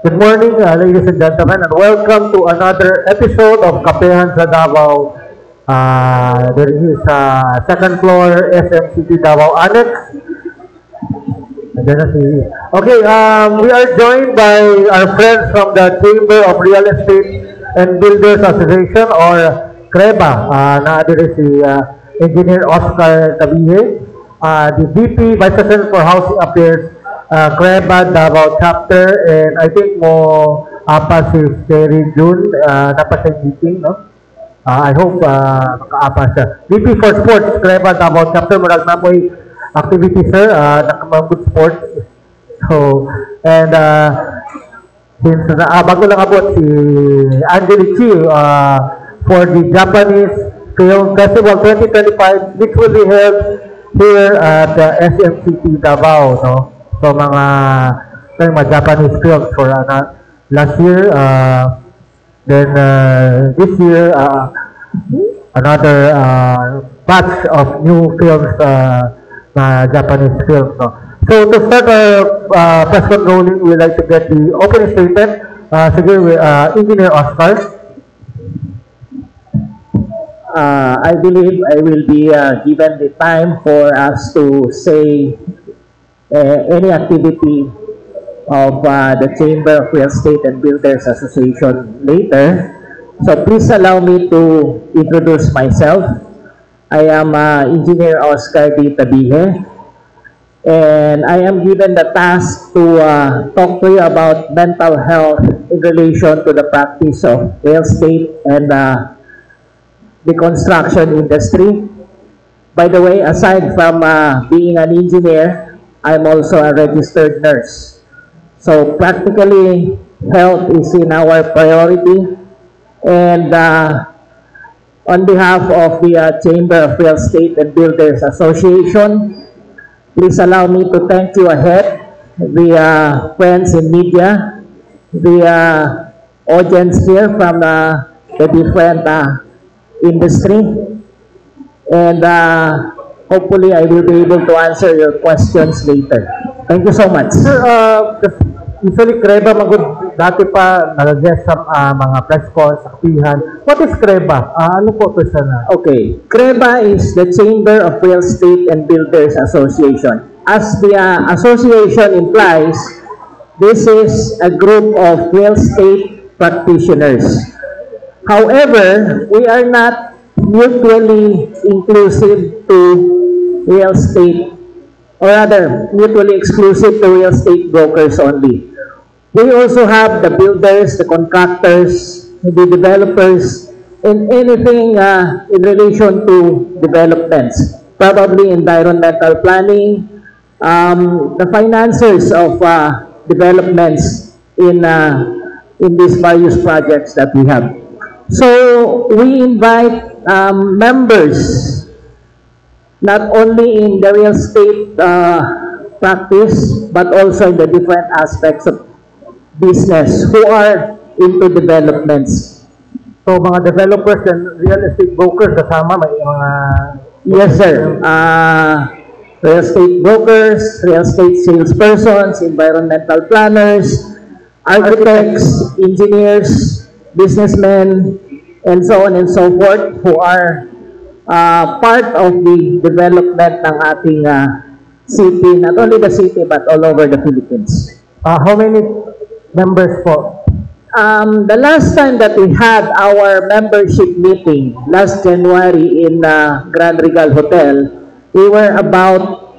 Good morning, ladies and gentlemen, and welcome to another episode of Kapehan sa Davao. There is second floor SMCT Davao Annex. Okay, we are joined by our friends from the Chamber of Real Estate and Builders Association or CREBA. Naadir si Engineer Oscar Tabihe, the VP, Vice President for Housing Affairs, CREBA Davao Chapter, and I think mo apa si Sherry June dapat sa meeting, no? I hope makaapa siya. VP for Sports, CREBA Davao Chapter, marag na mo'y activity, sir, nakamang sports. So, and since bago lang abot si Angeli Chi for the Japanese Film Festival 2025, which will be held here at SMCT Davao, no? So, mga Japanese films for last year, then this year, another batch of new films, Japanese films. No? So to start our press controlling, we like to get the opening statement. Sige, Engineer Oscar. I believe I will be given the time for us to say any activity of the Chamber of Real Estate and Builders Association later. So please allow me to introduce myself. I am Engineer Oscar D. Tabihe, and I am given the task to talk to you about mental health in relation to the practice of real estate and the construction industry. By the way, aside from being an engineer, I'm also a registered nurse. So practically, health is in our priority, and on behalf of the Chamber of Real Estate and Builders Association, please allow me to thank you ahead, the friends in media, the audience here from the different industry, and hopefully I will be able to answer your questions later. Thank you so much. Sir, usually CREBA magud dati pa nag-guest sa mga press calls, aktihan. What is CREBA? Ano po ito sana? Okay, CREBA is the Chamber of Real Estate and Builders Association. As the association implies, this is a group of real estate practitioners. However, we are not mutually inclusive to real estate, or rather, mutually exclusive to real estate brokers only. We also have the builders, the contractors, the developers, and anything in relation to developments, probably environmental planning, the financiers of developments in these various projects that we have. So we invite members not only in the real estate practice, but also in the different aspects of business who are into developments. So mga developers and real estate brokers kasama may mga... Yes, sir. Real estate brokers, real estate salespersons, environmental planners, architects, engineers, businessmen, and so on and so forth, who are part of the development ng ating city, not only the city, but all over the Philippines. How many members po? The last time that we had our membership meeting, last January in Grand Regal Hotel, we were about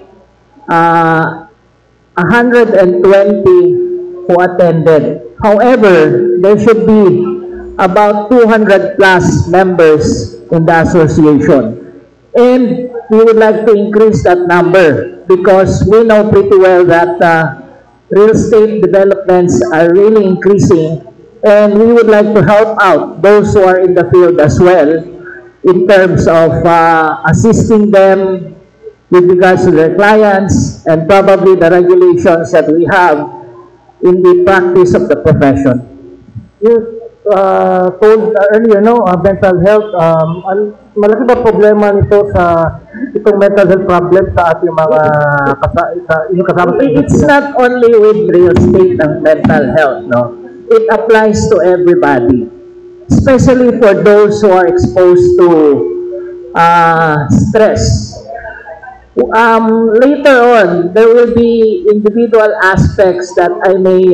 120 who attended. However, there should be about 200 plus members in the association. And we would like to increase that number because we know pretty well that real estate developments are really increasing, and we would like to help out those who are in the field as well in terms of assisting them with regards to their clients and probably the regulations that we have in the practice of the profession. You told earlier, no, mental health, malaki ba problema nito sa itong mental health problem sa ating mga kasama? It's not only with real estate and mental health, no. it applies to everybody, especially for those who are exposed to stress. Later on, there will be individual aspects that I may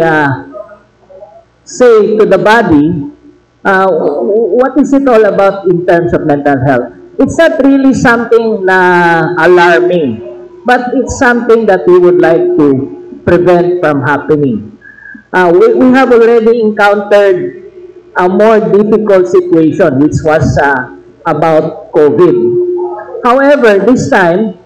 say to the body, what is it all about in terms of mental health? It's not really something na alarming, but it's something that we would like to prevent from happening. We have already encountered a more difficult situation, which was about COVID. However, this time,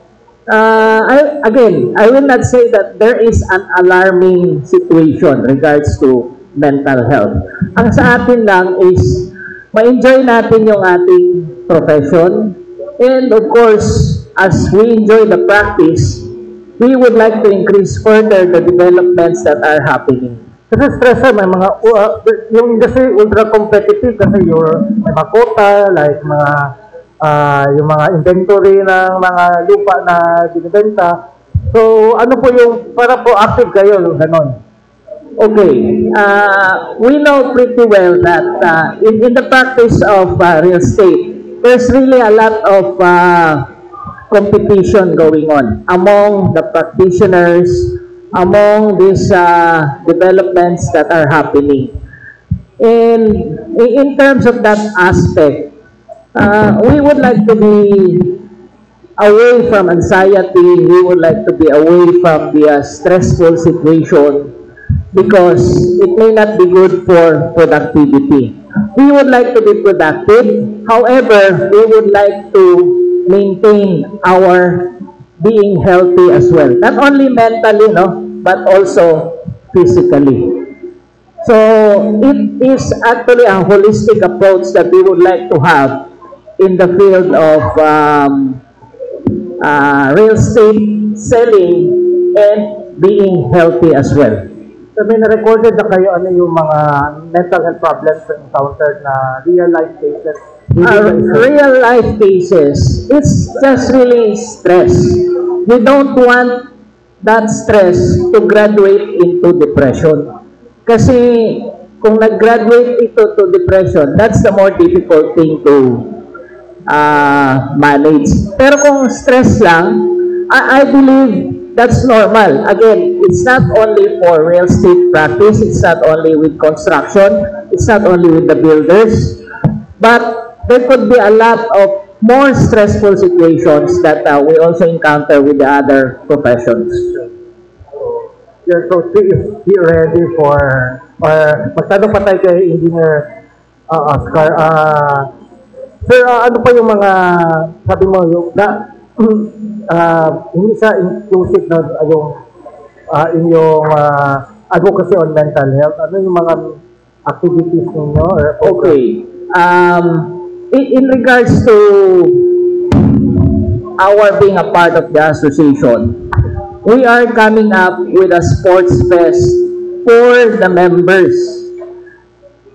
I will not say that there is an alarming situation regards to mental health. Ang sa atin lang is ma-enjoy natin yung ating profession, and of course, as we enjoy the practice, we would like to increase further the developments that are happening. Kasi stressor, may mga, yung industry ultra competitive kasi may mga quota, like yung mga inventory ng mga lupa na binibenta. So, ano po yung, para proactive kayo, ganon? Okay. We know pretty well that in the practice of real estate, there's really a lot of competition going on among the practitioners, among these developments that are happening. And in terms of that aspect, we would like to be away from anxiety. We would like to be away from the stressful situation because it may not be good for productivity. We would like to be productive. However, we would like to maintain our being healthy as well. Not only mentally, but also physically. So, it is actually a holistic approach that we would like to have in the field of real estate selling and being healthy as well. So, may na-recorded na kayo ano yung mga mental health problems encountered na real-life cases? Real-life cases, it's just really stress. We don't want that stress to graduate into depression. Kasi kung nag-graduate ito to depression, that's the more difficult thing to manage. Pero kung stress lang, I believe that's normal. Again, it's not only for real estate practice, it's not only with construction, it's not only with the builders, but there could be a lot of more stressful situations that we also encounter with the other professions. So be ready for, magtanong pa tayo kay Engineer Oscar. Sir, ano pa yung mga, sabi mo, yung hindi siya inclusive na yung inyong advocacy on mental health. Ano yung mga activities ninyo? Okay. In regards to our being a part of the association, we are coming up with a sports fest for the members.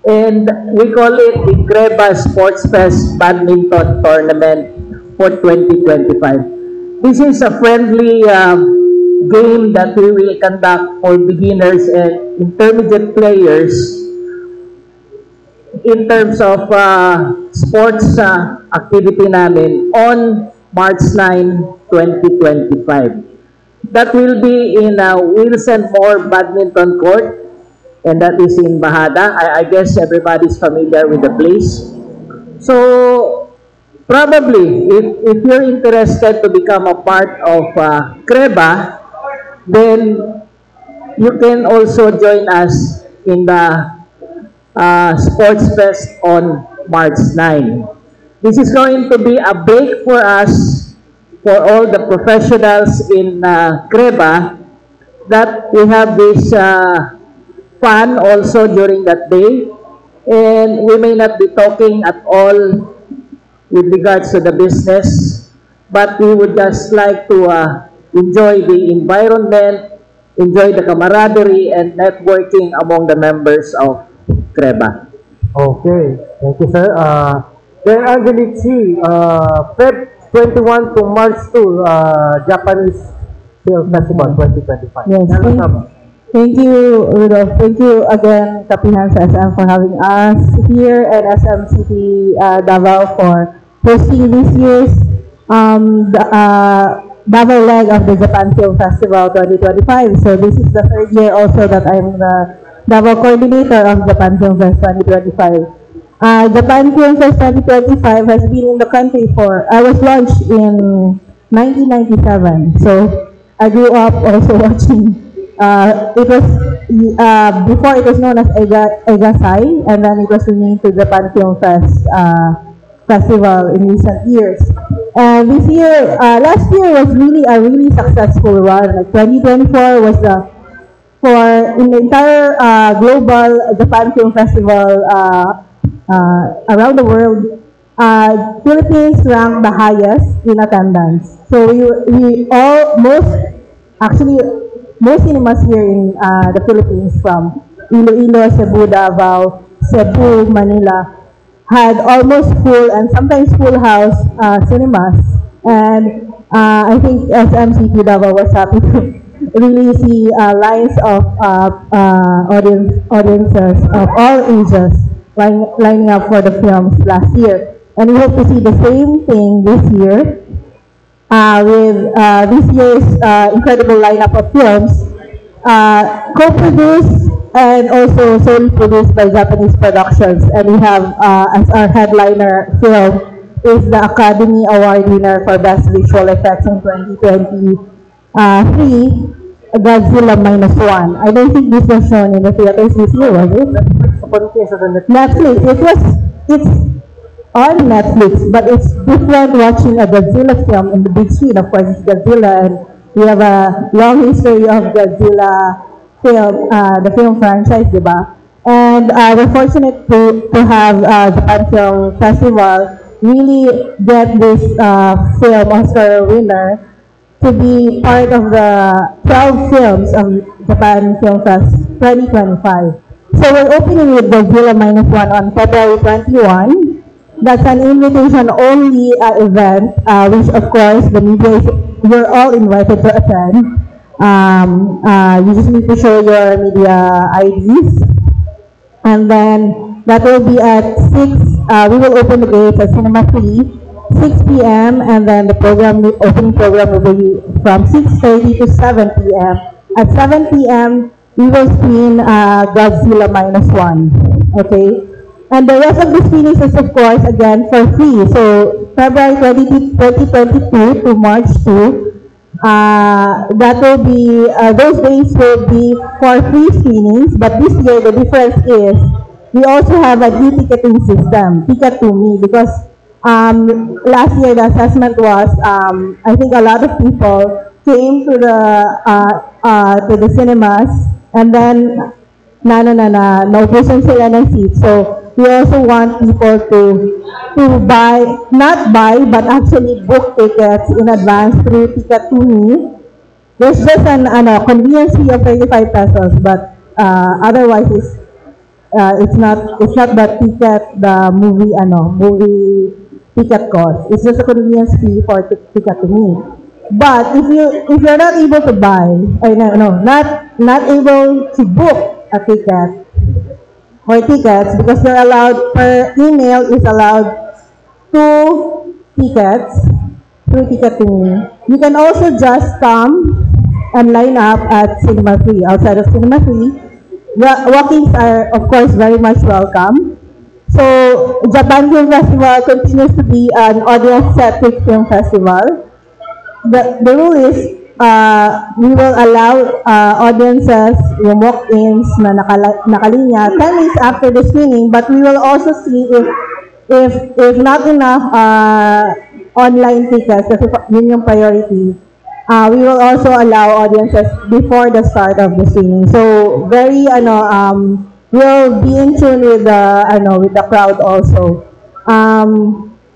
And we call it the Creba Sports Fest Badminton Tournament for 2025. This is a friendly game that we will conduct for beginners and intermediate players in terms of sports activity namin on March 9, 2025. That will be in Wilson Moore Badminton Court, and that is in Bahada. I guess everybody's familiar with the place. So, probably, if you're interested to become a part of Creba, then you can also join us in the Sports Fest on March 9. This is going to be a break for us, for all the professionals in Creba, that we have this fun also during that day, and we may not be talking at all with regards to the business, but we would just like to enjoy the environment, enjoy the camaraderie and networking among the members of Creba. Okay, thank you, sir. Then Angelici, Feb 21 to March 2, Japanese Film Festival 2025. Yes, Thank you, Rudolph. Thank you again, Kapihan sa SM, for having us here, and SMCT Davao for hosting this year's Davao leg of the Japan Film Festival 2025. So this is the third year also that I'm the Davao coordinator of Japan Film Fest 2025. Japan Film Fest 2025 has been in the country I was launched in 1997. So I grew up also watching. It was before it was known as Egasai, and then it was renamed to Japan Film Fest Festival in recent years. And this year, last year was really a really successful run. Like 2024 was in the entire global Japan Film Festival around the world. Philippines ranked the highest in attendance. So most cinemas here in the Philippines, from Iloilo, Cebu, Davao, Cebu, Manila, had almost full and sometimes full house cinemas. And I think SMCT Davao was happy to really see lines of audiences of all ages lining up for the films last year. And we hope to see the same thing this year. With this year's incredible lineup of films, co-produced and also solely produced by Japanese productions. And we have, as our headliner film, is the Academy Award winner for Best Visual Effects in 2023, Godzilla -1. I don't think this was shown in the theaters this year, was it? Netflix. It's on Netflix, but it's different watching a Godzilla film in the big screen. Of course, it's Godzilla, and we have a long history of Godzilla film, the film franchise, diba? And we're fortunate to have Japan Film Festival really get this film Oscar winner to be part of the 12 films of Japan Film Fest 2025. So we're opening with Godzilla -1 on February 21. That's an invitation-only event, which of course the media you're all invited to attend. You just need to show your media IDs, and then that will be at 6. We will open the gates at Cinema 3, 6 p.m. and then the opening program will be from 6:30 to 7 p.m. At 7 p.m. we will screen Godzilla -1. Okay. And the rest of the screenings is, of course, again, for free. So, February 2022 to March 2, that will be, those days will be for free screenings. But this year, the difference is, we also have an e-ticketing system, Ticket to Me, because last year the assessment was, I think a lot of people came to the cinemas, and then, naubusan sila ng seats. So, we also want people to not buy, but actually book tickets in advance through Ticket to Me. There's just an convenience fee of 35 pesos, but otherwise it's not the ticket, the movie ticket cost. It's just a convenience fee for Ticket to Me. But if you're not able to buy, not able to book a ticket or tickets, because you're allowed per email is allowed 2 tickets through Ticket to Me. You can also just come and line up at Cinema 3. Outside of Cinema 3, walk-ins are of course very much welcome. So Japan Film Festival continues to be an audience-centric film festival. The rule is we will allow audiences, yung walk-ins na nakalinya 10 minutes after the screening, but we will also see if not enough online tickets, kasi yun yung priority, we will also allow audiences before the start of the screening. So we'll be in tune with the crowd also.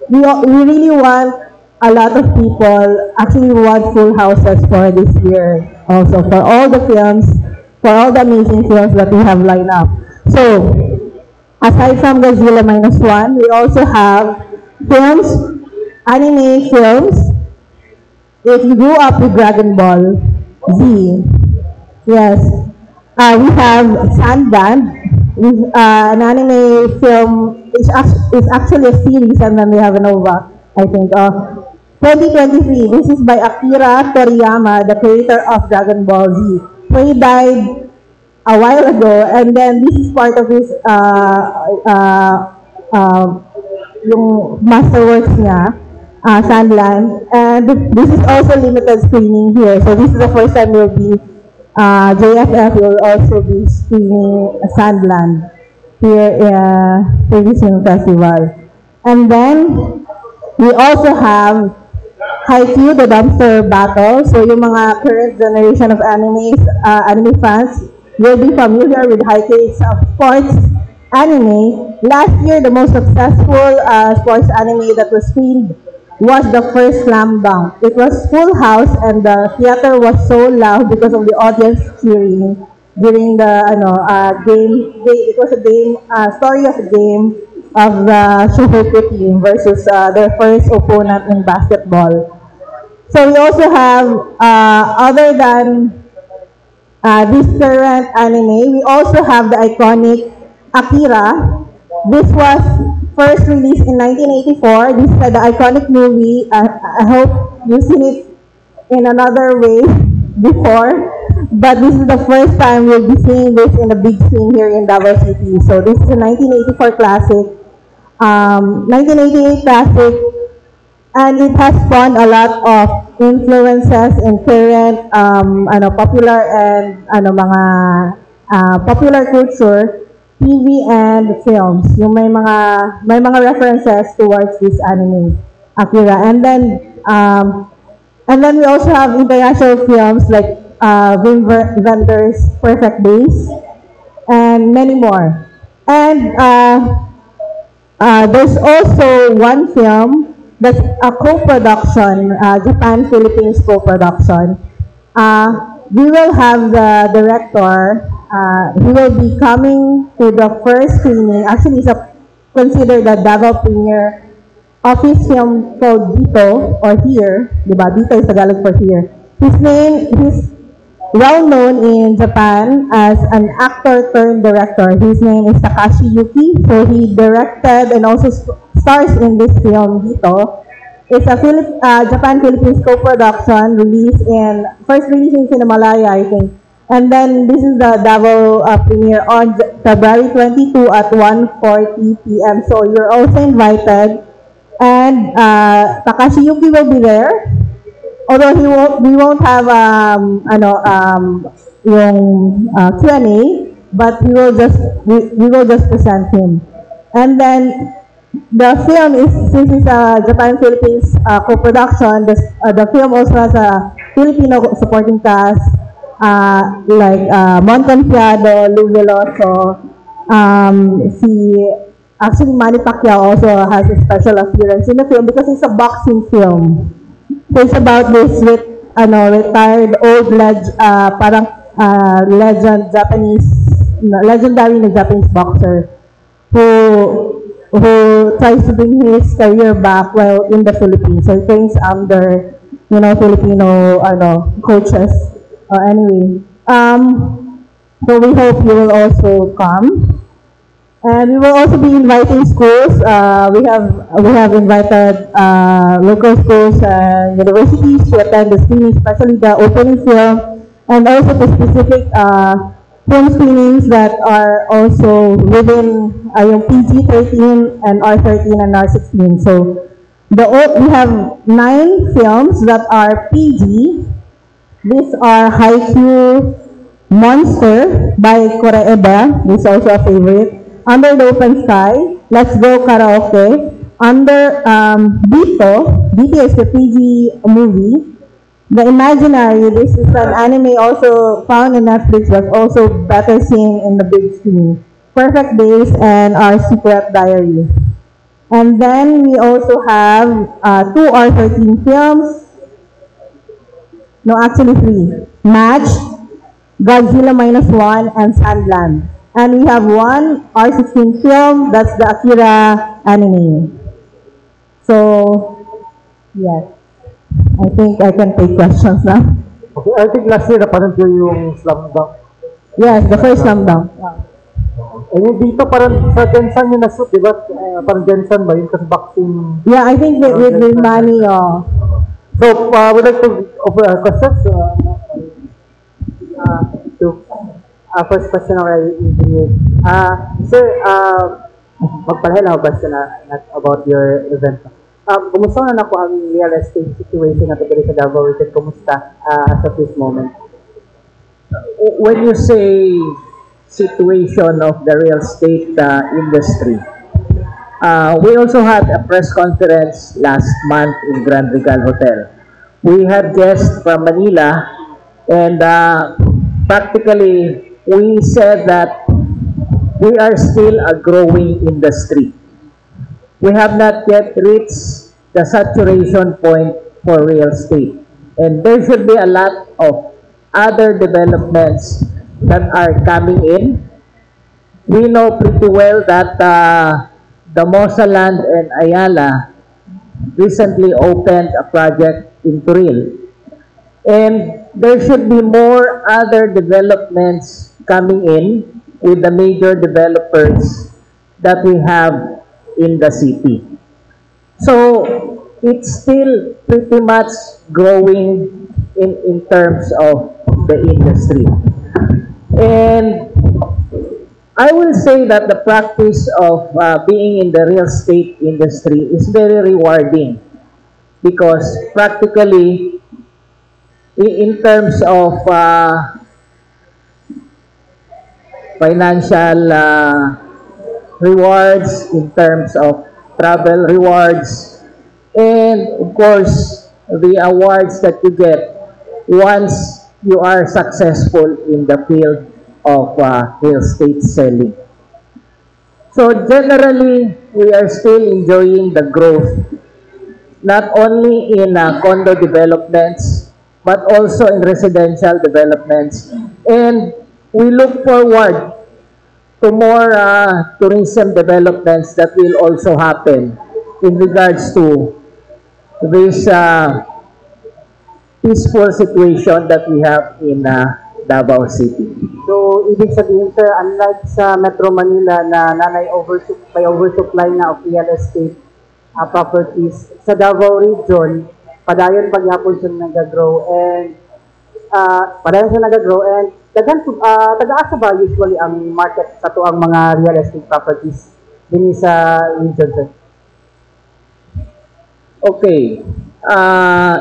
We really want a lot of people, actually want full houses for this year also, for all the films, for all the amazing films that we have lined up. So, aside from Godzilla -1, we also have films, anime films. If you grew up with Dragon Ball Z, yes, We have Sandland, an anime film. It's actually a series, and then we have a Nova, I think. 2023. This is by Akira Toriyama, the creator of Dragon Ball Z. So he died a while ago, and then this is part of his yung masterworks niya, Sandland. And this is also limited screening here. So this is the first time we'll be JFF will also be screening Sandland here in this film festival. And then we also have Haikyuu, the dumpster battle. So yung mga current generation of anime fans will be familiar with Haikyuu. It's a sports anime. Last year, the most successful sports anime that was screened was the first Slam Dunk. It was full house, and the theater was so loud because of the audience cheering during the game. It was a game, story of a game of the Shohoku team versus their first opponent in basketball. So we also have, other than this current anime, we also have the iconic Akira. This was first released in 1984. This is the iconic movie. I hope you've seen it in another way before, but this is the first time we'll be seeing this in the big screen here in Davao City. So this is a 1984 classic, 1988 classic, and it has spawned a lot of influences in current popular and popular culture, TV and films. Yung may mga references towards this anime, Akira. And then we also have international films like Wim Wenders' Perfect Days and many more. And there's also one film that's a co-production, Japan-Philippines co-production. We will have the director. He will be coming to the first screening. Actually, it's considered the Davao premiere of his film called Dito, or Here. Diba? Dito is Tagalog for Here. He's well known in Japan as an actor turned director. His name is Takashi Yuki. So he directed and also stars in this film, Dito. It's a Japan-Philippines co-production first released in Cinemalaya, I think. And then this is the Davao premiere on February 22 at 1:40 p.m. So you're also invited. And Takashi Yuki will be there. Although we won't have yung Q&A, but we will just present him. And then the film since it's a Japan-Philippines co-production, the film also has a Filipino supporting cast, like Montempiado, Lou Veloso, actually Manny Pacquiao also has a special appearance in the film because it's a boxing film. So it's about this retired old legendary Japanese boxer who tries to bring his career back while in the Philippines. So he trains under Filipino coaches. Anyway, so we hope you will also come. And we will also be inviting schools. We have invited local schools and universities to attend the screening, especially the opening film, and also the specific film screenings that are also within yung PG-13 and R13 and R16. So we have 9 films that are PG. These are Haikyuu, Monster by Koreeda. This is also a favorite. Under the Open Sky, Let's Go Karaoke. Under Dito is the PG movie. The Imaginary, this is an anime also found in Netflix, but also better seen in the big screen. Perfect Days and Our Secret Diary. And then we also have 2 R13 films. No, actually 3. Match, Godzilla -1, and Sandland. And we have 1 R16 film, that's the Akira anime. So, yes. I think I can take questions now. Okay, I think last year napanood ko yung Slam Dunk. Yes, the first slam-dunk. Eh, yung dito parang sa Jensen yung na-shoot, di ba? Parang Jensen ba? Yung kasi boxing. Yeah, I think with money, So, we'd like to offer questions. First question already, engineer. Sir, magpalahela basta na about your event. Kumusta na po ang real estate situation natin dito sa Davao Region? Kumusta as of this moment? When you say situation of the real estate industry, we also had a press conference last month in Grand Regal Hotel. We had guests from Manila, and practically we said that we are still a growing industry. We have not yet reached the saturation point for real estate, and there should be a lot of other developments that are coming in. We know pretty well that the Mosa Land and Ayala recently opened a project in Turil. And there should be more other developments coming in with the major developers that we have in the city. So it's still pretty much growing in terms of the industry. And I will say that the practice of being in the real estate industry is very rewarding because practically in terms of financial rewards, in terms of travel rewards, and of course the awards that you get once you are successful in the field of real estate selling. So generally, we are still enjoying the growth, not only in condo developments, but also in residential developments. And we look forward to more tourism developments that will also happen in regards to this peaceful situation that we have in Davao City. So, ibig sabihin, sir, unlike sa Metro Manila na may oversupply na of real estate properties, sa Davao Region, padayon pagyapon siya nag-grow and taga-asa ba usually ang market sa tuang mga real estate properties din sa region, sir? Okay.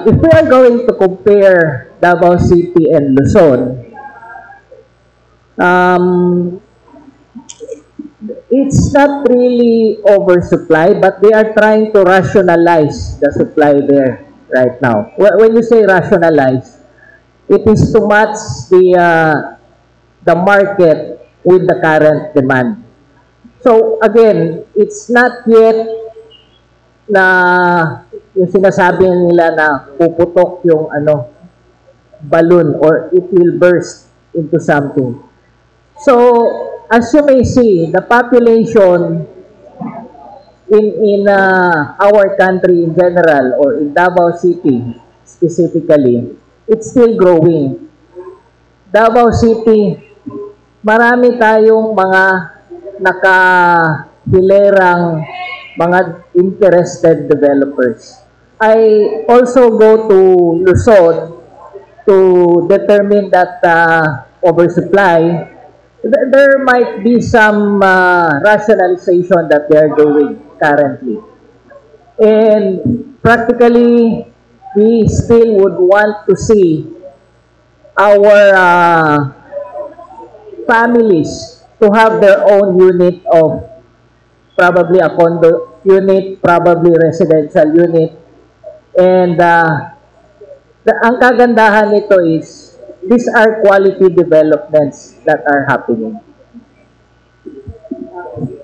If we are going to compare Davao City and Luzon, it's not really oversupply, but they are trying to rationalize the supply there right now. When you say rationalize, it is to match the market with the current demand. So again, it's not yet na yung sinasabi nila na puputok yung balloon or it will burst into something. So, as you may see, the population in our country in general or in Davao City specifically, it's still growing. Davao City, marami tayong mga nakahilerang mga interested developers. I also go to Luzon to determine that oversupply. There might be some rationalization that they are doing currently. And practically, we still would want to see our families to have their own unit of probably a condo unit, probably residential unit. And ang kagandahan nito is these are quality developments that are happening.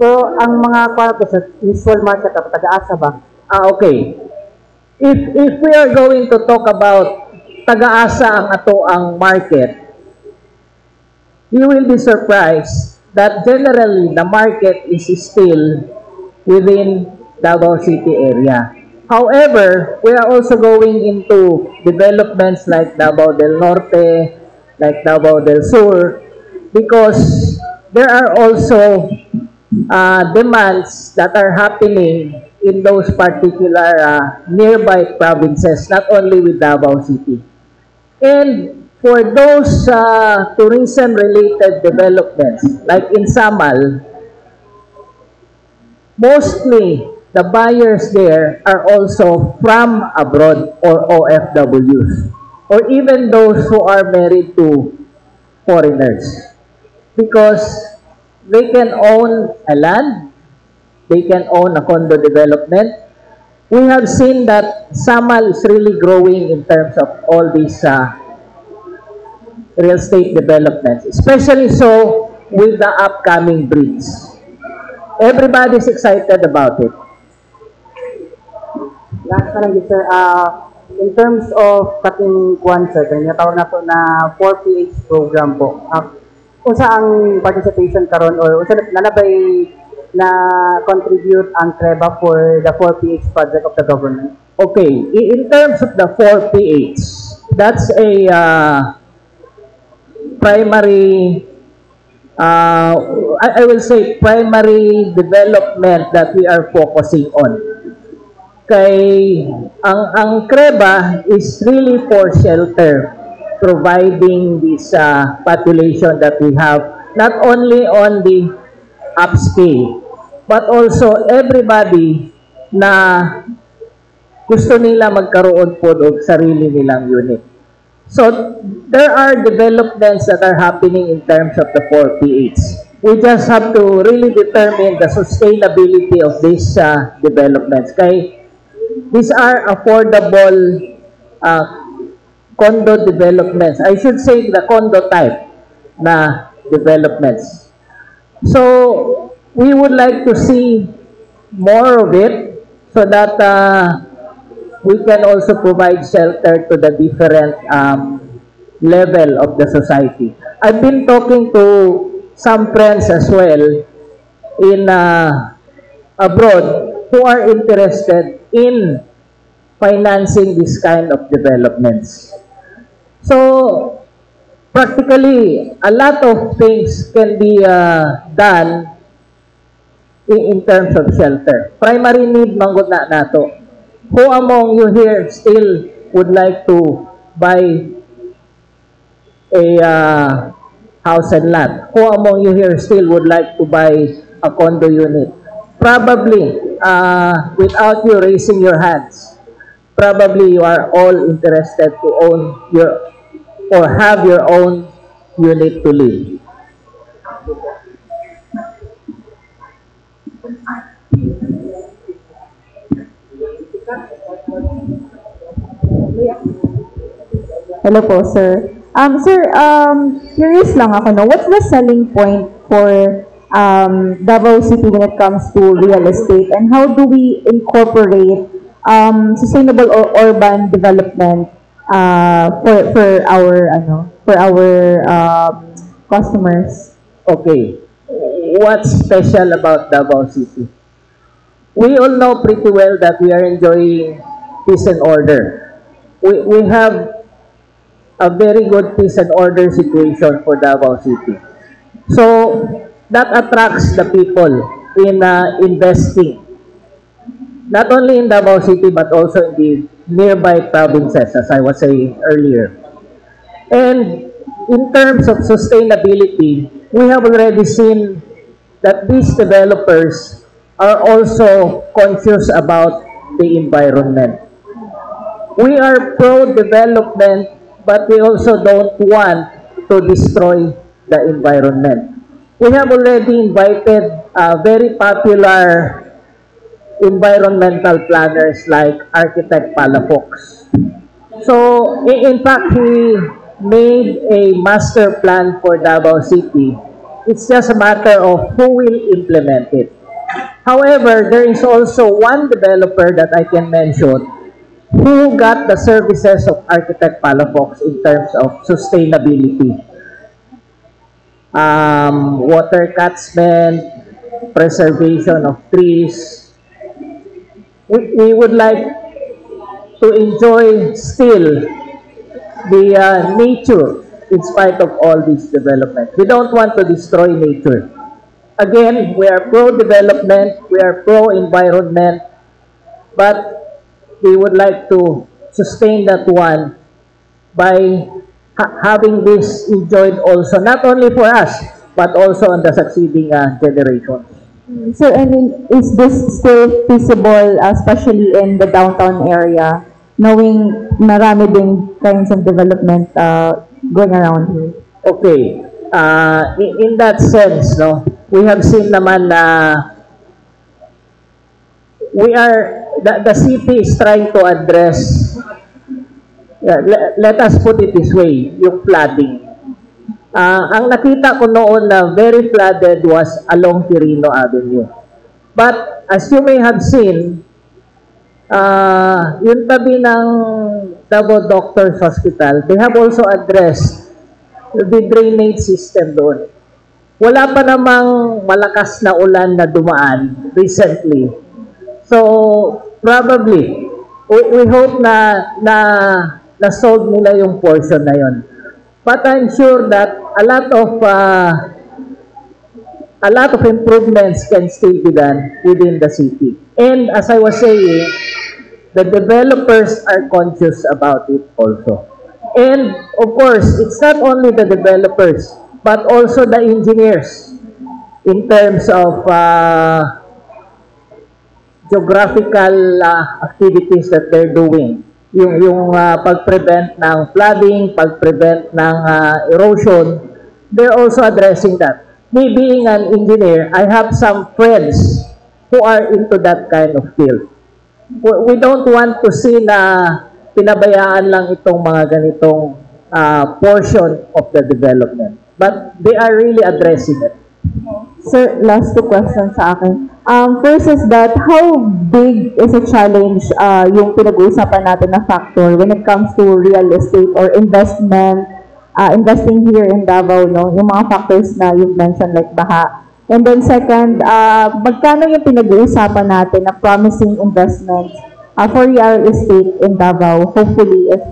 So, ang mga kwarto sa usual market at taga-asa ba? Okay. If we are going to talk about taga-asa ang ato ang market, you will be surprised that generally the market is still within Davao City area. However, we are also going into developments like Davao del Norte, like Davao del Sur, because there are also demands that are happening in those particular nearby provinces, not only with Davao City. And for those tourism-related developments, like in Samal, mostly the buyers there are also from abroad or OFWs, or even those who are married to foreigners, because they can own a land, they can own a condo development. We have seen that Samal is really growing in terms of all these real estate developments, especially so with the upcoming bridge. Everybody's excited about it. Last na lang yun, sir. In terms of cutting kwan, sir, kaya tawag na to na 4PH program po. Unsa ang participation karon or unsa nanabay na contribute ang CREBA for the 4PH project of the government? Okay, in terms of the 4PH, that's a primary I will say primary development that we are focusing on. Kay ang CREBA is really for shelter, providing this population that we have, not only on the upscale, but also everybody na gusto nila magkaroon po ng sarili nilang unit. So, there are developments that are happening in terms of the 4PH. We just have to really determine the sustainability of these developments. Kaya these are affordable condo developments. I should say the condo type na developments. So, we would like to see more of it so that we can also provide shelter to the different level of the society. I've been talking to some friends as well in abroad who are interested in financing this kind of developments. So, practically, a lot of things can be done in terms of shelter. Primary need manggod na nato. Who among you here still would like to buy a house and lot? Who among you here still would like to buy a condo unit? Probably, without you raising your hands, probably you are all interested to own your or have your own unit to live. Hello po, sir. Sir, curious lang ako, no? What's the selling point for Davao City when it comes to real estate, and how do we incorporate sustainable or urban development for our customers? Okay. What's special about Davao City? We all know pretty well that we are enjoying peace and order. We have a very good peace and order situation for Davao City. So, that attracts the people in investing, not only in Davao City but also in the nearby provinces, as I was saying earlier. And in terms of sustainability, we have already seen that these developers are also conscious about the environment. We are pro-development, but we also don't want to destroy the environment. We have already invited very popular environmental planners like Architect Palafox. So, in fact, he made a master plan for Davao City. It's just a matter of who will implement it. However, there is also one developer that I can mention who got the services of Architect Palafox in terms of sustainability. Water catchment, preservation of trees. We would like to enjoy still the nature in spite of all these developments. We don't want to destroy nature. Again, we are pro-development, we are pro-environment, but we would like to sustain that one by having this enjoyed also, not only for us, but also on the succeeding generations. Sir, I mean, is this still feasible, especially in the downtown area, knowing marami din kinds of development going around here? Okay. In that sense, no, we have seen naman na the city is trying to address, let us put it this way, yung flooding. Ang nakita ko noon na very flooded was along Quirino Avenue. But as you may have seen, yung tabi ng Davao Doctors Hospital, they have also addressed the drainage system doon. Wala pa namang malakas na ulan na dumaan recently. So, probably, we hope na solve nila yung portion na yon. But I'm sure that a lot of improvements can still be done within the city. And as I was saying, the developers are conscious about it also. And of course, it's not only the developers, but also the engineers in terms of geographical activities that they're doing. Yung pag-prevent ng flooding, pag-prevent ng erosion, they're also addressing that. Me being an engineer, I have some friends who are into that kind of field. We don't want to see na pinabayaan lang itong mga ganitong portion of the development. But they are really addressing it. Sir, last two questions sa akin. First is that, how big is a challenge yung pinag-uusapan natin na factor when it comes to real estate or investing here in Davao, no? Yung mga factors na you've mentioned like baha. And then second, magkano yung pinag-uusapan natin na promising investments for real estate in Davao? Hopefully, if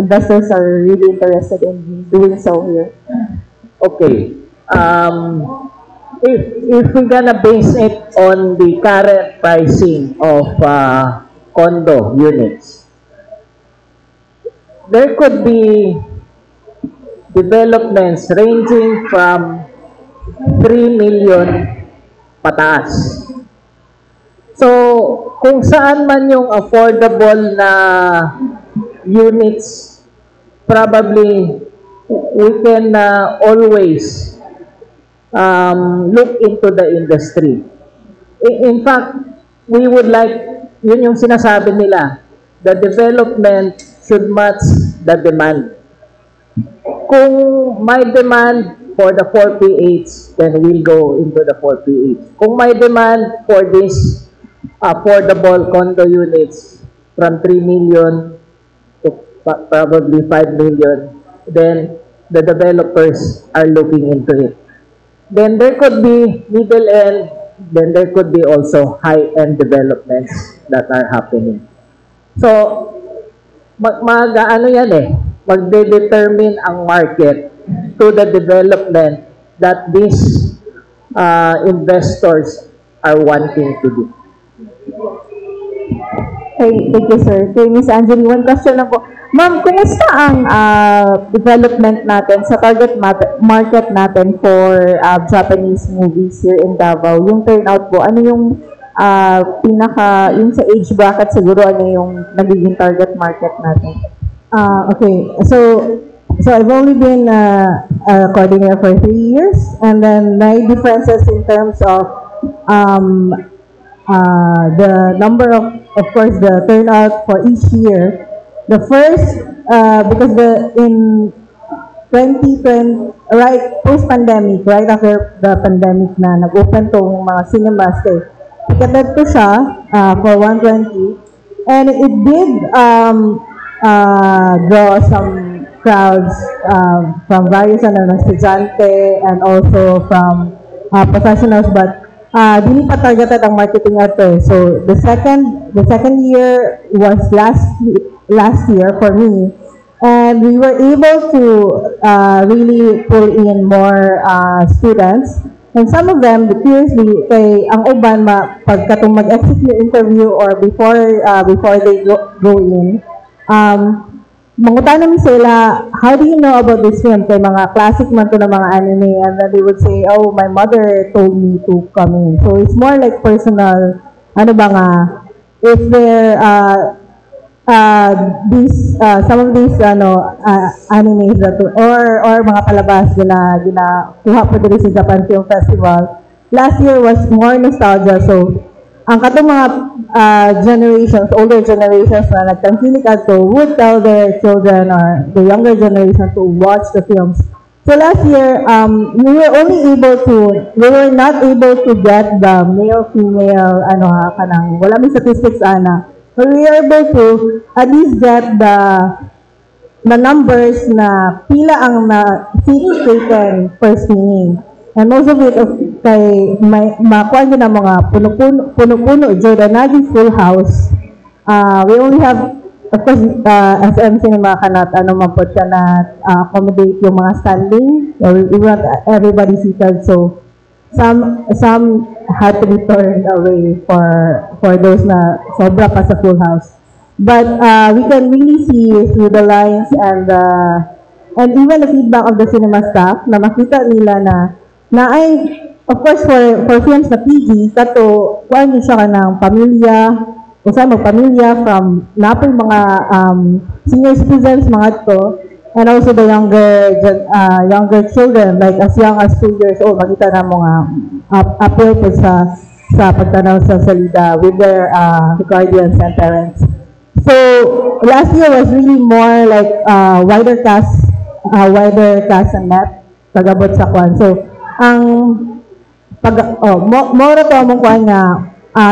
investors are really interested in doing so here. Okay. If we're gonna base it on the current pricing of condo units, there could be developments ranging from 3 million pataas. So, kung saan man yung affordable na units, probably we can always look into the industry. In fact, we would like, yun yung sinasabi nila, the development should match the demand. Kung may demand for the 4PH, then we'll go into the 4PH. Kung may demand for this affordable condo units from 3 million to probably 5 million, then the developers are looking into it. Then there could be middle end, then there could be also high-end developments that are happening. So, magde-determine ang market to the development that these investors are wanting to do. Hey, thank you, sir. Kay Ms. Angeli, one question lang po. Ma'am, kumusta ang development natin sa target market natin for Japanese movies here in Davao? Yung turnout po, ano yung yung sa age bracket siguro, ano yung nagiging target market natin? Okay, so I've only been a coordinator for 3 years, and then my differences in terms of the number of course, the turnout for each year. The first, because in 2020, right, post-pandemic, right after the pandemic na nag-open tong mga cinemas, ticketed to siya for 120, and it did draw some crowds from various estudyante and also from professionals, but dili pa targeted ang marketing ato. So the second year was last year for me, And we were able to really pull in more students. And some of them, curiously, kay ang uban, pagkatong mag-execute interview or before they go in, mangutanan sila, how do you know about this film? Kay mga classic man to na mga anime, and then they would say, oh, my mother told me to come in. So it's more like personal, ano ba nga, if there, some of these animes that or mga palabas ginakuha po dito sa Japan Film Festival. Last year was more nostalgia, so ang katong mga generations, older generations na nagtangkilik ato would tell their children or the younger generation to watch the films. So last year, we were not able to get the male-female, kanang, wala may statistics, but we were able to at least get the numbers na pila ang seats taken per screening. And most of it, kay makuha nyo na mga puno-puno, Jordan Nagi full house. We only have, of course, SM Cinema kanat, mapod ka na accommodate yung mga standing. We want everybody seated, so some had to be turned away for those na sobra pa sa full house. But we can really see through the lines and even the feedback of the cinema staff na makita nila na ay, of course, for films na PG, kato, kuhaan nyo siya ka ng pamilya, kung saan magpamilya, from napoy mga senior citizens, mga to, and also the younger children, like as young as 2 years old, makita na mga appeal po sa pagtanaw sa salida with their guardians and parents. So, last year was really more like wider cast and net, pagabot sa kwan. So, mora to among kuha nga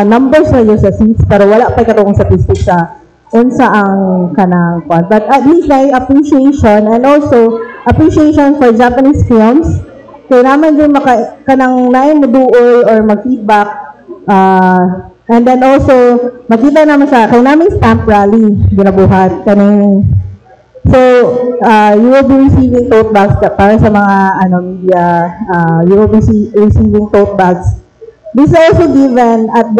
numbers na yun sa seats, pero wala pa katong statistics sa unsa ang kanang kuha. But at least na appreciation and also appreciation for Japanese films. Kaya naman din kanang naay moduol or mag-feedback. And then also, makita naman sa kaya namin stamp rally ginabuhat kaning. So, you will be receiving tote bags para sa mga media. You will be receiving tote bags. This is also given at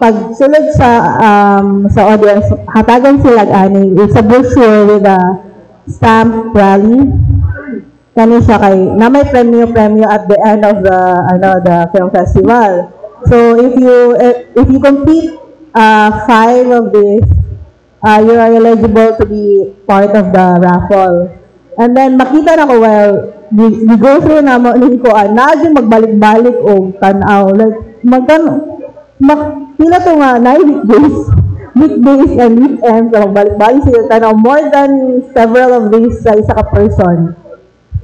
pagsulod sa audience, hatagan sila ani. It's a brochure with a stamp rally. Kani siya kay na may premyo at the end of the film festival. So if you complete 5 of these, you are eligible to be part of the raffle. And then makita na ko, well, we go through na mo ko, naagin magbalik-balik o tanaw. Like, pila to nga, na weekdays and weekends, so magbalik-balik sila tanaw. More than several of these sa isa ka person.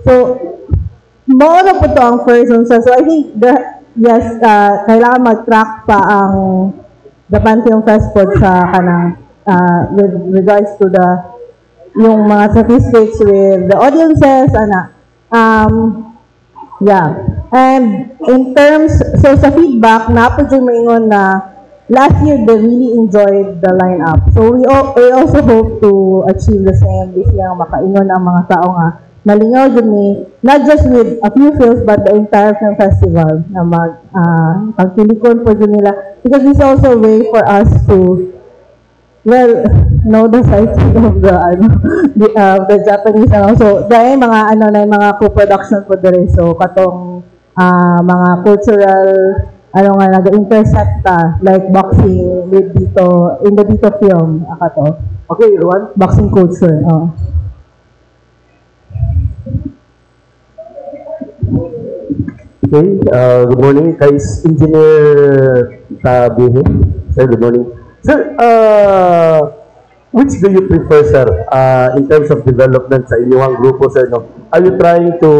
So, mauna po to ang person. So I think, yes, kailangan mag-track pa ang Japan Film Festival sa kanang with regards to yung mga statistics with the audiences, yeah. And in terms, so sa feedback, napodyo maingon na last year they really enjoyed the lineup. So we also hope to achieve the same this year, makaingon ang mga tao nga nalingaw din ni, not just with a few films, but the entire film festival na pagpilikon po din nila. Because this is also a way for us to, well, know the psyche of the Japanese, so dahil mga co-production po din. So katong mga cultural, nag-intersect like boxing with in the dito film, akato. Okay, Ruan? Boxing culture, Okay, good morning. Kais Engineer Tabihin. Sir, good morning. Sir, which do you prefer, sir, in terms of development sa inyong grupo, sir? No? Are you trying to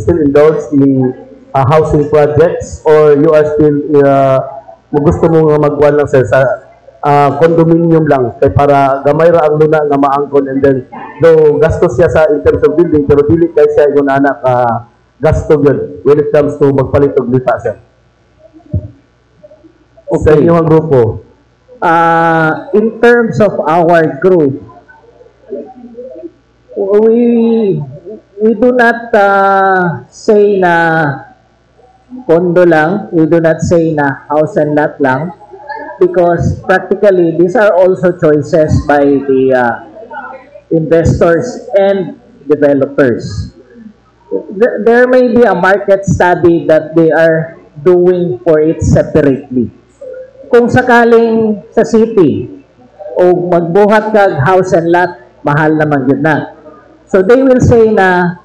still indulge in housing projects or you are still, gusto mo nga magwan lang, sir, sa condominium lang kay para gamay ra ang luna nga maangkon, and then though gastos siya sa in terms of building pero dili kay siya yung anak gasto yun when it comes to magpalit og lipa, sir. Okay. Sa inyong grupo, In terms of our group, we do not say na condo lang, we do not say na house and lot lang, because practically these are also choices by the investors and developers. There may be a market study that they are doing for it separately. Kung sakaling sa city o magbuhat kag house and lot, mahal naman yun na. So they will say na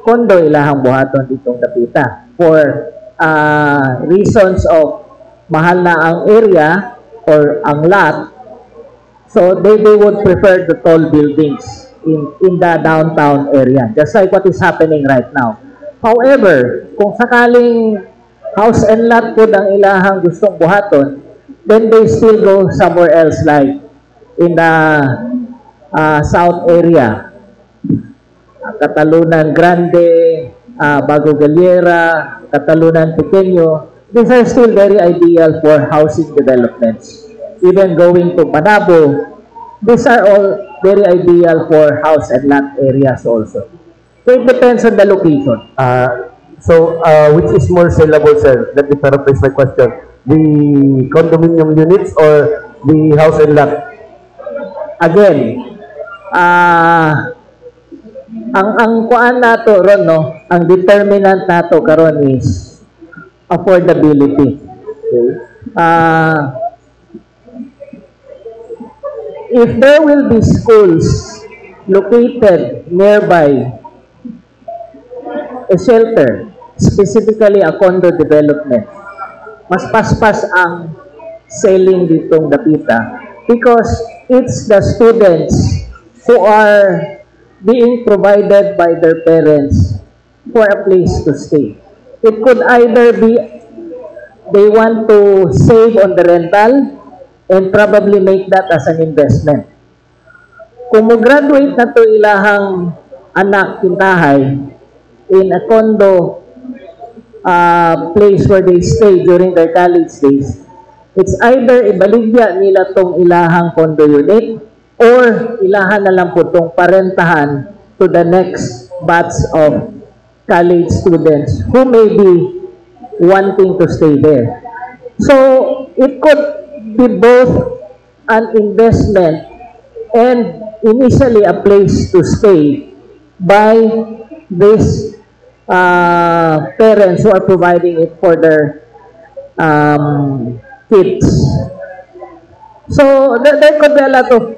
kondo ilahang buhaton ditong dapita for reasons of mahal na ang area or ang lot. So they would prefer the tall buildings in the downtown area, just like what is happening right now. However, kung sakaling house and lot po ang ilahang gustong buhaton, then they still go somewhere else, like in the south area, Catalunan Grande, Bago Galera, Catalunan Pequeño. These are still very ideal for housing developments. Even going to Manabo, these are all very ideal for house and lot areas also. So it depends on the location. Which is more saleable, sir? Let me paraphrase my question. The condominium units or the house and lot? Again, ang kuan nato ron, no, ang determinant nato karon is affordability. If there will be schools located nearby a shelter, specifically a condo development, mas paspas ang selling ditong dapita because it's the students who are being provided by their parents for a place to stay. It could either be they want to save on the rental and probably make that as an investment. Kung mag-graduate na to ilahang anak kintahay in a condo place where they stay during their college days, it's either ibaligya nila tong ilahang condo unit or ilahan na lang po tong parentahan to the next batch of college students who may be wanting to stay there. So it could be both an investment and initially a place to stay by these parents who are providing it for their kids. So there could be a lot of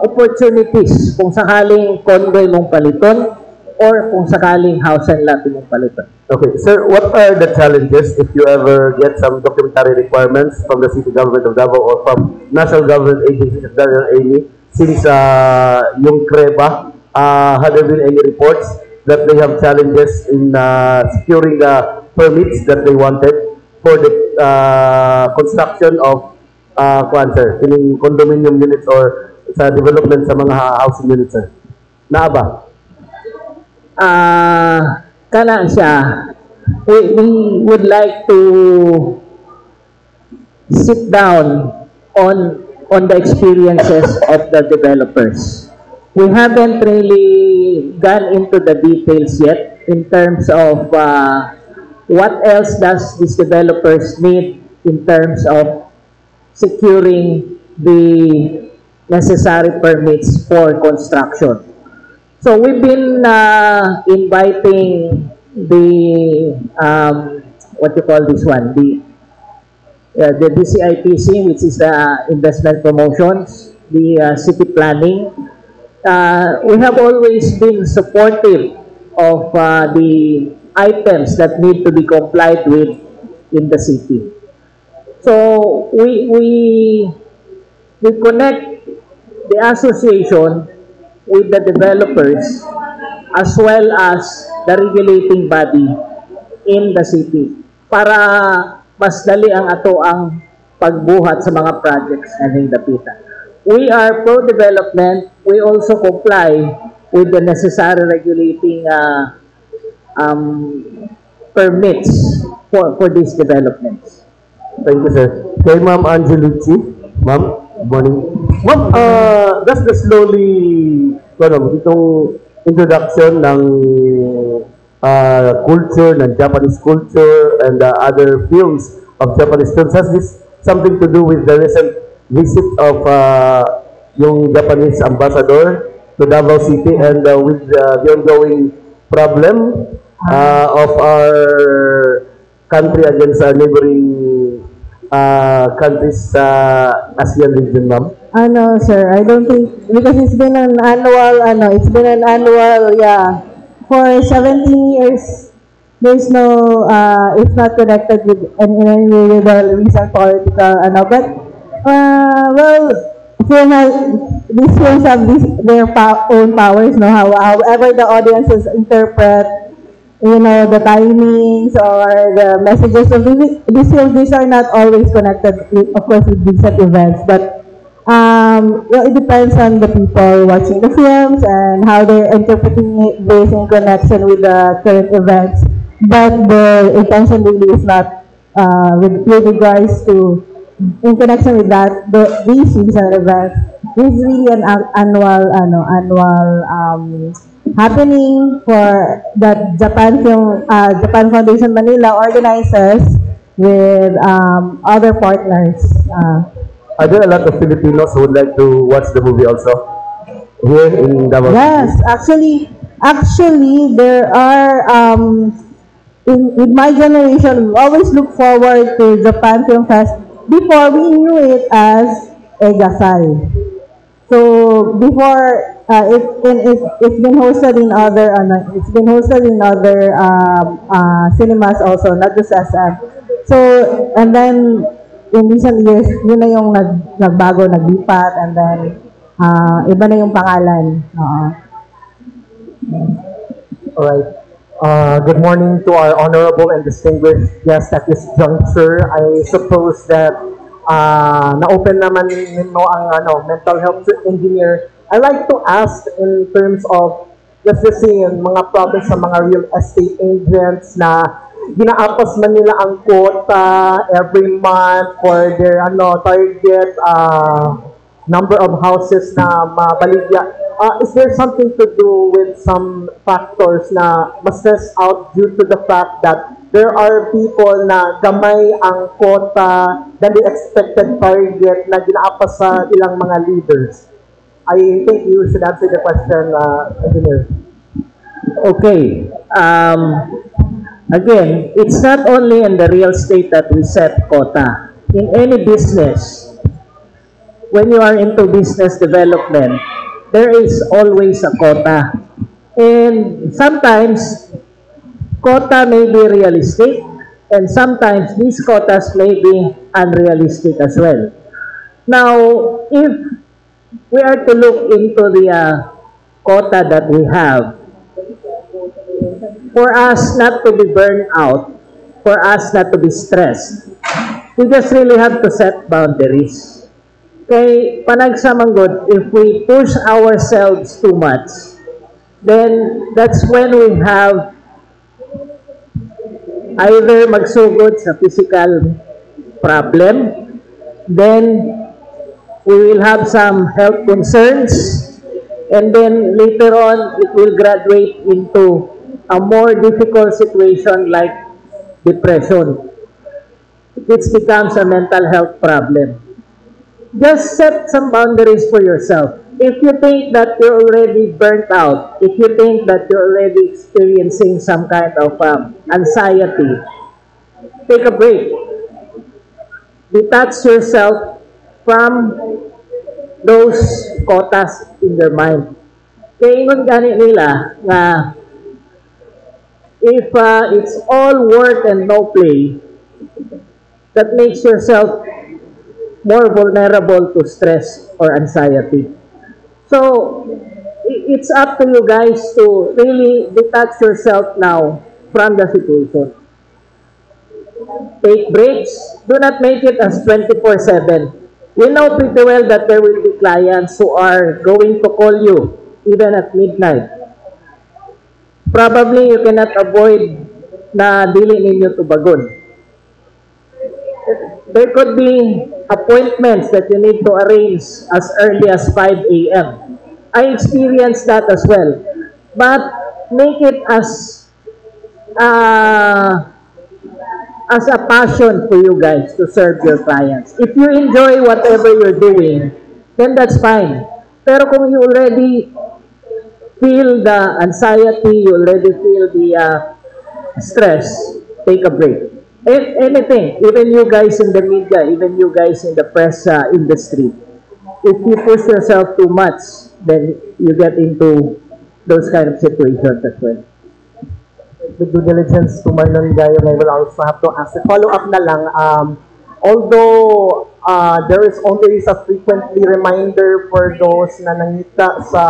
opportunities kung sakaling condo mong paliton or kung sakaling house and lot mong paliton. Okay, sir, what are the challenges if you ever get some documentary requirements from the city government of Davao or from national government agencies of Davao Amy, since yung CREBA, have there been any reports that they have challenges in securing the permits that they wanted for the construction of condominium units or sa development sa mga housing units, sir? Na ba? Kana siya, we would like to sit down on the experiences of the developers. We haven't really gone into the details yet in terms of what else does these developers need in terms of securing the necessary permits for construction. So we've been inviting the what you call this one, the DCIPC, which is the investment promotions, the city planning. We have always been supportive of the items that need to be complied with in the city. So we connect the association with the developers as well as the regulating body in the city para mas dali ang ato ang pagbuhat sa mga projects na ning dapita. We are pro-development. We also comply with the necessary regulating permits for these developments. Thank you, sir. Kay Ma'am Angelucci. Ma'am, good morning. Ma'am, does the slowly itong introduction ng culture, ng Japanese culture, and other films of Japanese films. Has this something to do with the recent visit of yung Japanese ambassador to Davao City and with the ongoing problem of our country against our neighboring countries sa ASEAN region, ma'am? Ano, sir, I don't think, because it's been an annual, yeah, for 17 years, there's no, it's not connected with, in any way with the recent political, but, well, these films have their own powers, no, however the audiences interpret, you know, the timings or the messages of these films, these are not always connected, with, of course, with recent events, but well, it depends on the people watching the films and how they're interpreting it based in connection with the current events. But the intention really is not with regards to, in connection with that, these recent events. This is really an annual happening for that Japan Foundation Manila organizes with other partners. Are there a lot of Filipinos who would like to watch the movie also here in Davao? Yes, actually, there are. In my generation, we always look forward to Japan Film Fest. Before we knew it as Egasal. So before it's been hosted in other cinemas also, not just SM. So and then in recent years, yun na yung nagbago, naglipat, and then iba na yung pangalan. Alright. Good morning to our honorable and distinguished guests at this juncture. I suppose that na-open naman mo ang mental health engineer. I like to ask in terms of just seeing mga problems sa mga real estate agents na ginaapas man nila ang quota every month for their target number of houses na mabaligya. Is there something to do with some factors na ma-stress out due to the fact that there are people na gamay ang quota than the expected target na ginaapas sa ilang mga leaders? I think you should answer the question, engineer. Okay. Again, it's not only in the real estate that we set quota. In any business, when you are into business development, there is always a quota. And sometimes, quota may be realistic, and sometimes these quotas may be unrealistic as well. Now, if we are to look into the quota that we have, for us not to be burned out, for us not to be stressed, we just really have to set boundaries. Kay panagsamanggod, if we push ourselves too much, then that's when we have either magsugod sa physical problem, then we will have some health concerns, and then later on, it will graduate into a more difficult situation like depression, which becomes a mental health problem. Just set some boundaries for yourself. If you think that you're already burnt out, if you think that you're already experiencing some kind of anxiety, take a break. Detach yourself from those quotas in your mind. Kaya ingon gani nila nga if it's all work and no play, that makes yourself more vulnerable to stress or anxiety. So, it's up to you guys to really detach yourself now from the situation. Take breaks. Do not make it as 24/7. We know pretty well that there will be clients who are going to call you even at midnight. Probably you cannot avoid na dili ninyo tubagon. There could be appointments that you need to arrange as early as 5 a.m. I experienced that as well. But make it as a passion for you guys to serve your clients. If you enjoy whatever you're doing, then that's fine. Pero kung you already feel the anxiety, you already feel the stress, take a break. If anything, even you guys in the media, even you guys in the press industry, if you push yourself too much, then you get into those kind of situations as well. With due diligence to Marlon Gayo, I will also have to ask a follow-up na lang. Although there is always a frequently reminder for those na nangita sa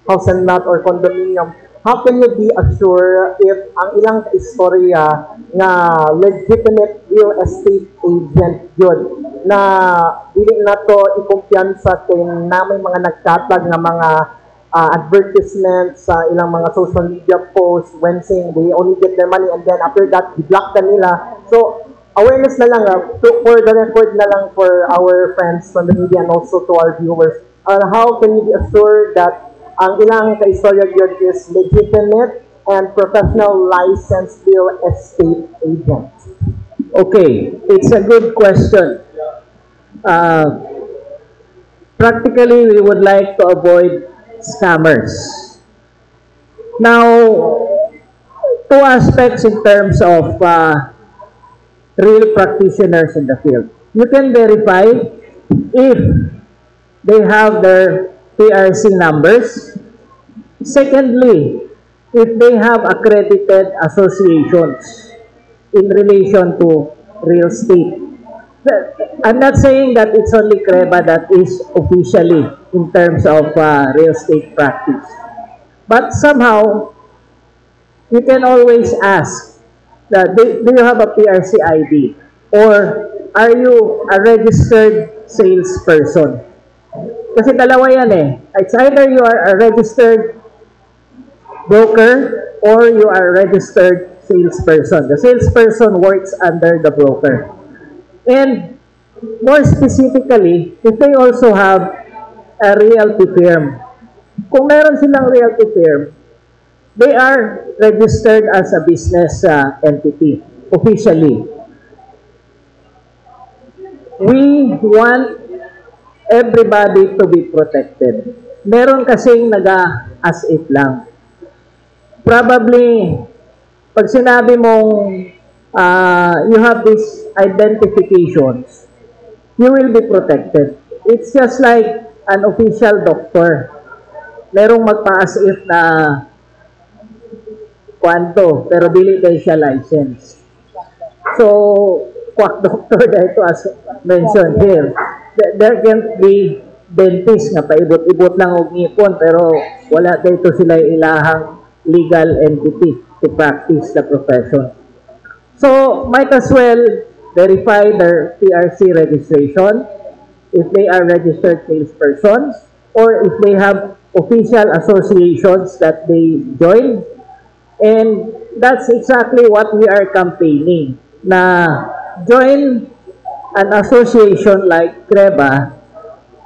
house and lot or condominium, how can you be assured if ang ilang istorya na legitimate real estate agent yun na dili na to ikumpiyansa kay na may mga nagtatag na mga advertisements sa ilang mga social media posts when saying they only get their money and then after that, i-block ka nila. So, awareness na lang, for the record na lang for our friends from the media and also to our viewers, how can you be assured that ang ilang kaistorya yun is legitimate and professional licensed real estate agents? Okay, it's a good question. Practically, we would like to avoid scammers. Now, two aspects in terms of real practitioners in the field. You can verify if they have their PRC numbers. Secondly, if they have accredited associations in relation to real estate. I'm not saying that it's only CREBA that is officially in terms of real estate practice. But somehow, you can always ask, do you have a PRC ID? Or are you a registered salesperson? Kasi dalawa yan eh. It's either you are a registered broker or you are a registered salesperson. The salesperson works under the broker. And more specifically, if they also have a realty firm, kung meron silang realty firm, they are registered as a business entity, officially. We want everybody to be protected. Meron kasing naga-as if lang. Probably, pag sinabi mong you have these identifications, you will be protected. It's just like an official doctor. Merong magpa-as if na kwanto, pero dili kayo siya license. So, quack doctor dito as mentioned here. There can be dentist nga paibot-ibot lang og ngipon, pero wala dito sila ilahang legal entity to practice the profession. So, might as well verify their PRC registration if they are registered salespersons or if they have official associations that they join. And that's exactly what we are campaigning. Na join an association like CREBA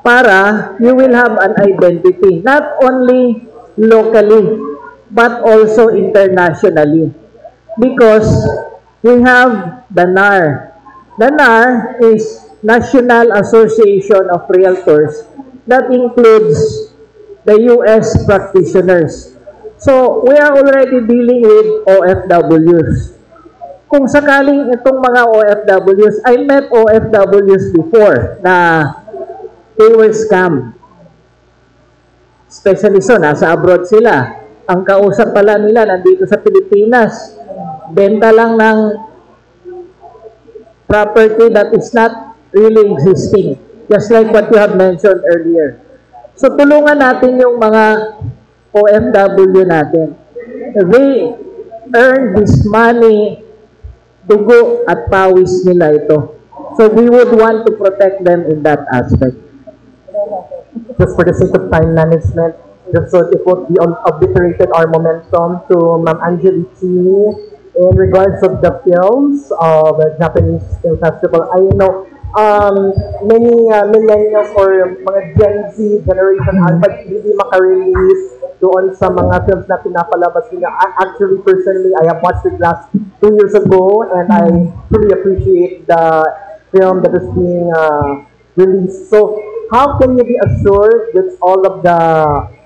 para you will have an identity, not only locally, but also internationally. Because we have the NAR. The NAR is National Association of Realtors that includes the U.S. practitioners. So, we are already dealing with OFWs. Kung sakaling itong mga OFWs, I met OFWs before na they were scammed. Especially so, nasa abroad sila. Ang kausap pala nila nandito sa Pilipinas. Benta lang ng property that is not really existing. Just like what you have mentioned earlier. So, tulungan natin yung mga OFW natin. They earn this money, dugo at pawis nila ito. So, we would want to protect them in that aspect. Just for the sake of time management, just so it won't be obliterated our momentum to Ma'am Angelique Chini in regards of the films of the Japanese Film Festival. I know many millennials or mga Gen Z, Generation Alpha, hindi makarelease doon sa mga films na pinapalabas nila. Actually, personally, I have watched it last 2 years ago and I truly appreciate the film that is being released. So, how can you be assured that all of the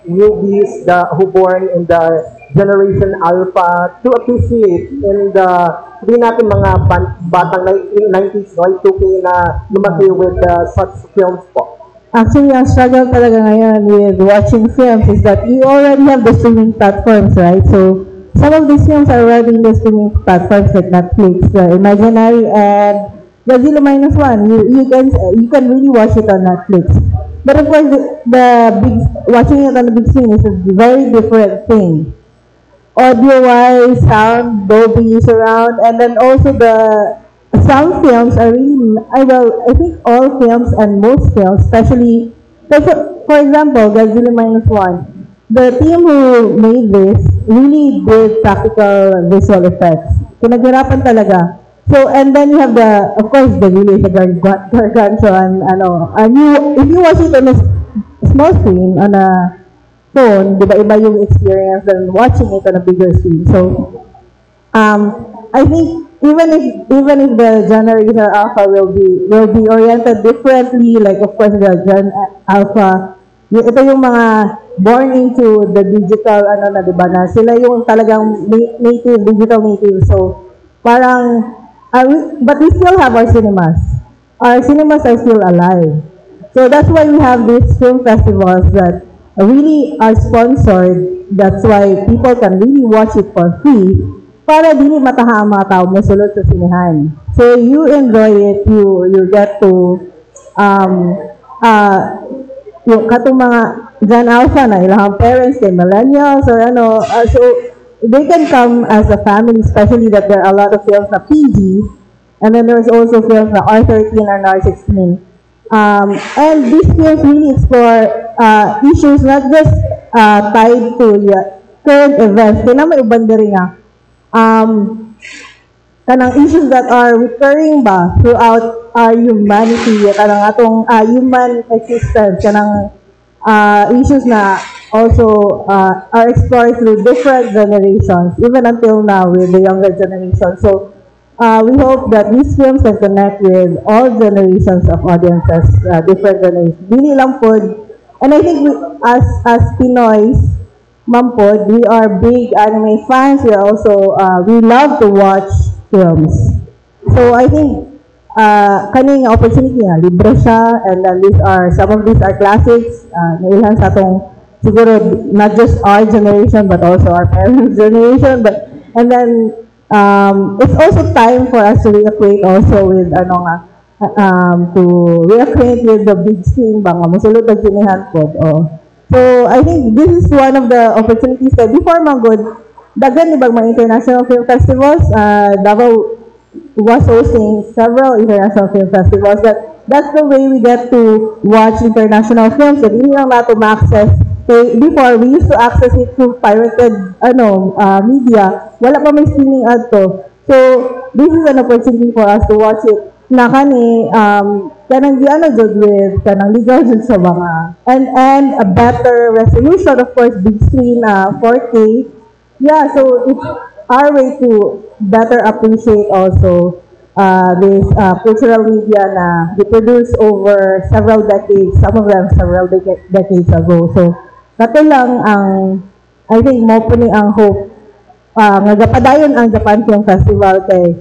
newbies who born in the Generation Alpha to appreciate in the hindi natin mga batang 90s, no, 2K na lumaki with such films po? Actually, ang struggle talaga ngayon with watching films is that you already have the streaming platforms, right? So, some of these films are already in the streaming platforms like Netflix, Imaginary, and Godzilla Minus One. You can really watch it on Netflix. But of course, watching it on the big screen is a very different thing. Audio-wise, sound, Dolby surround, and then also the some films are really, I think all films and most films, especially, like for example, Godzilla Minus One, the team who made this really did practical visual effects. Pinaghirapan talaga. So, and then you have of course, the really gargantuan, and if you watch it on a small screen, on a phone, di ba iba yung experience than watching it on a bigger screen. So, I think even if the Generation Alpha will be oriented differently, like of course the Gen Alpha, ito yung mga born into the digital di ba na sila yung talagang native, digital native. So parang but we still have our cinemas. Our cinemas are still alive. So that's why we have these film festivals that really are sponsored. That's why people can really watch it for free. Para dili matahama tao mo sulod sa sinehan. So you enjoy it, you get to yung katong mga Gen Alpha na ilang parents kay millennials or so they can come as a family, especially that there are a lot of films na PG, and then there's also films na R13 and R16. And these films really explore issues not just tied to current events. Kaya na may ubandari nga. Kanang issues that are recurring ba throughout our humanity, kanang atong human existence, kanang issues na also are explored through different generations, even until now with the younger generation. So we hope that these films can connect with all generations of audiences, different generations. Dili lang pod, and I think as Pinoys, Mampod, we are big anime fans. We are also we love to watch films. So I think kaning opportunity nga libre siya, and then some of these are classics. Nailan sa atong siguro not just our generation but also our parents' generation. And then it's also time for us to reacquaint also with to reacquaint with the big screen ba nga mosulod ang sinihan pod. So I think this is one of the opportunities that before manggod dagan ni mga international film festivals. Davao was hosting several international film festivals. That's the way we get to watch international films. And hindi lang nato ma-access. Before, we used to access it through pirated media. Wala pa may streaming ad to. So this is an opportunity for us to watch it na kani kanang jud with kanang legal jud sa mga and a better resolution, of course, big screen 4K. Yeah, so it's our way to better appreciate also this cultural media na they produce over several decades, some of them several decades ago. So kato lang ang I think mo po ni ang hope nga gapadayon ang Japan Film Festival kay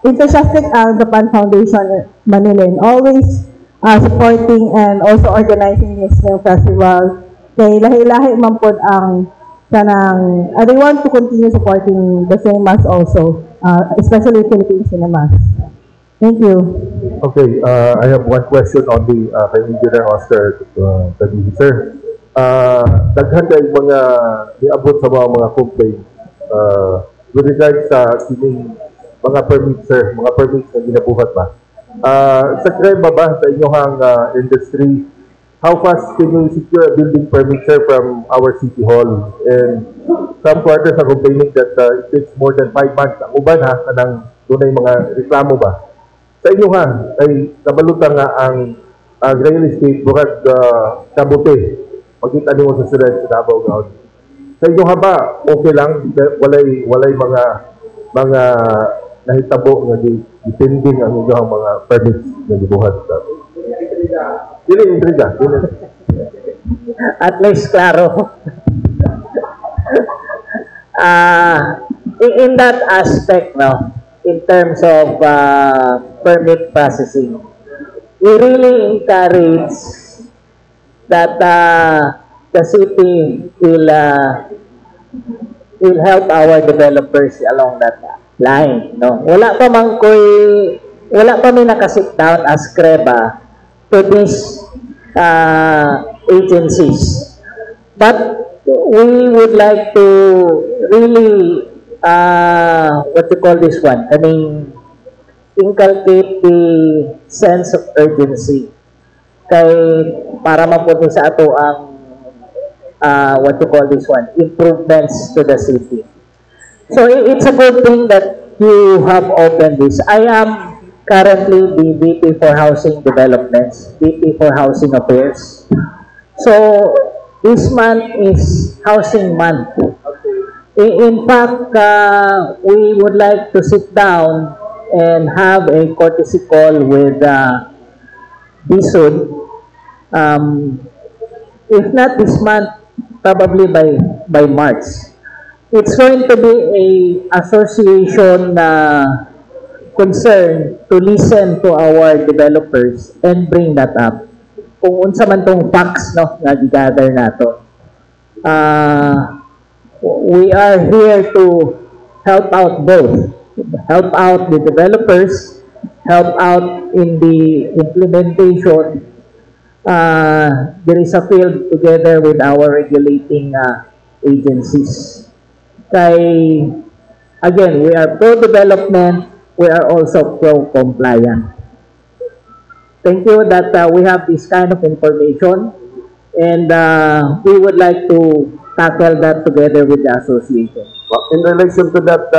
enthusiastic ang Japan Foundation Manila in always supporting and also organizing this film festival. Kay lahi-lahi man po ang kanang they want to continue supporting the cinemas also, especially Philippine cinemas. Thank you. Okay, I have one question on the kay Engineer Oscar Taguig. Sir, daghan kay mga niabot sa mga complaints with regards sa sining mga permits, sir, mga permits na ginabuhat ba? Sa Crema ba, sa inyong industry, how fast can you secure a building permit, sir, from our City Hall? And some quarters are complaining that it takes more than 5 months. Ang uban kanang dunay mga reklamo ba? Sa inyo ha, ay kabalutan nga ang real estate bukad kabuti. Makita niyo sa sila sa Davao Gaon. Sa inyo ha ba, okay lang, walay mga nahitabo nga depending ang inyong mga permits na gibuhat. Dili intriga. At least klaro. In that aspect, no, in terms of permit processing, we really encourage that the city will help our developers along that line. No, wala pa may nakasit down as CREBA to these agencies, but we would like to really what you call this one? I mean, inculcate the sense of urgency kay para mapuno sa ato ang what you call this one? Improvements to the city. So it's a good thing that you have opened this. I am currently the VP for Housing Developments, VP for Housing Affairs. So this month is Housing Month. In fact, we would like to sit down and have a courtesy call with BSUD. If not this month, probably by March. It's going to be a association concern to listen to our developers and bring that up. Kung unsa man tong facts, no, na gather nato. We are here to help out both. Help out the developers, help out in the implementation. There is a field together with our regulating agencies. Kay, again, we are pro-development, we are also pro-compliant. Thank you that we have this kind of information, and we would like to tackle that together with the association. In relation to that,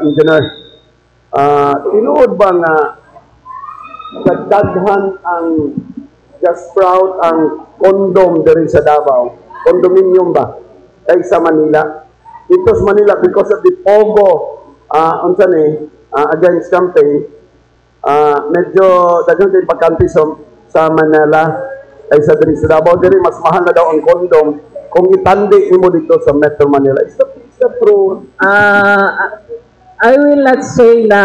Engineer, tinuod ba nga dagdaghan ang just proud ang condom diri sa Davao? Condominium ba? Kay sa Manila? Ito sa Manila, because of the POGO against campaign, medyo daghan kay pagkanti sa Manila ay sa diri sa Davao. Diri mas mahal na daw ang condom kung itandi mo dito sa Metro Manila. Is that true? I will not say na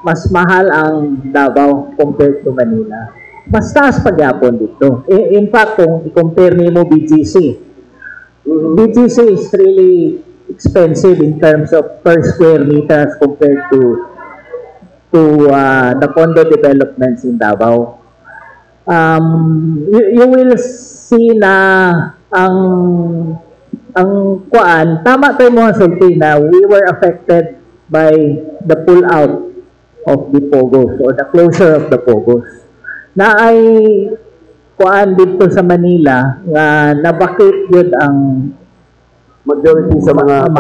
mas mahal ang Davao compared to Manila. Mas taas pagyapon dito. In fact, kung i-compare mo BGC, BGC is really expensive in terms of per square meters compared to the condo developments in Davao. You will see na ang kuan, tama tayo mga sulti na we were affected by the pull out of the POGOs or the closure of the POGOs. Na ay kuan dito sa Manila nga nabakit yun ang majority sa mga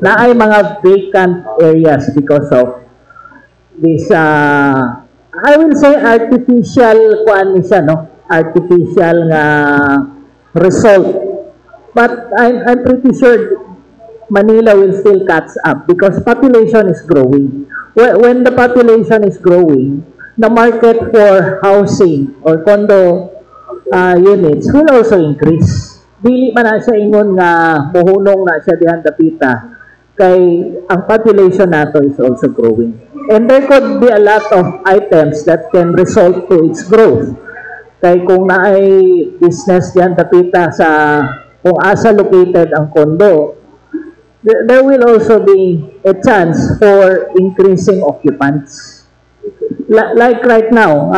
na ay mga vacant areas because of this I will say artificial kuan siya, no? Artificial nga result. But I'm pretty sure Manila will still catch up because population is growing. When the population is growing, the market for housing or condo units will also increase. Dili man na siya ingon nga muhunong na siya dihan dapita kay ang population nato is also growing. And there could be a lot of items that can result to its growth. Kay kung naay business diyan dapita sa kung asa located ang condo, there will also be a chance for increasing occupants. Like right now,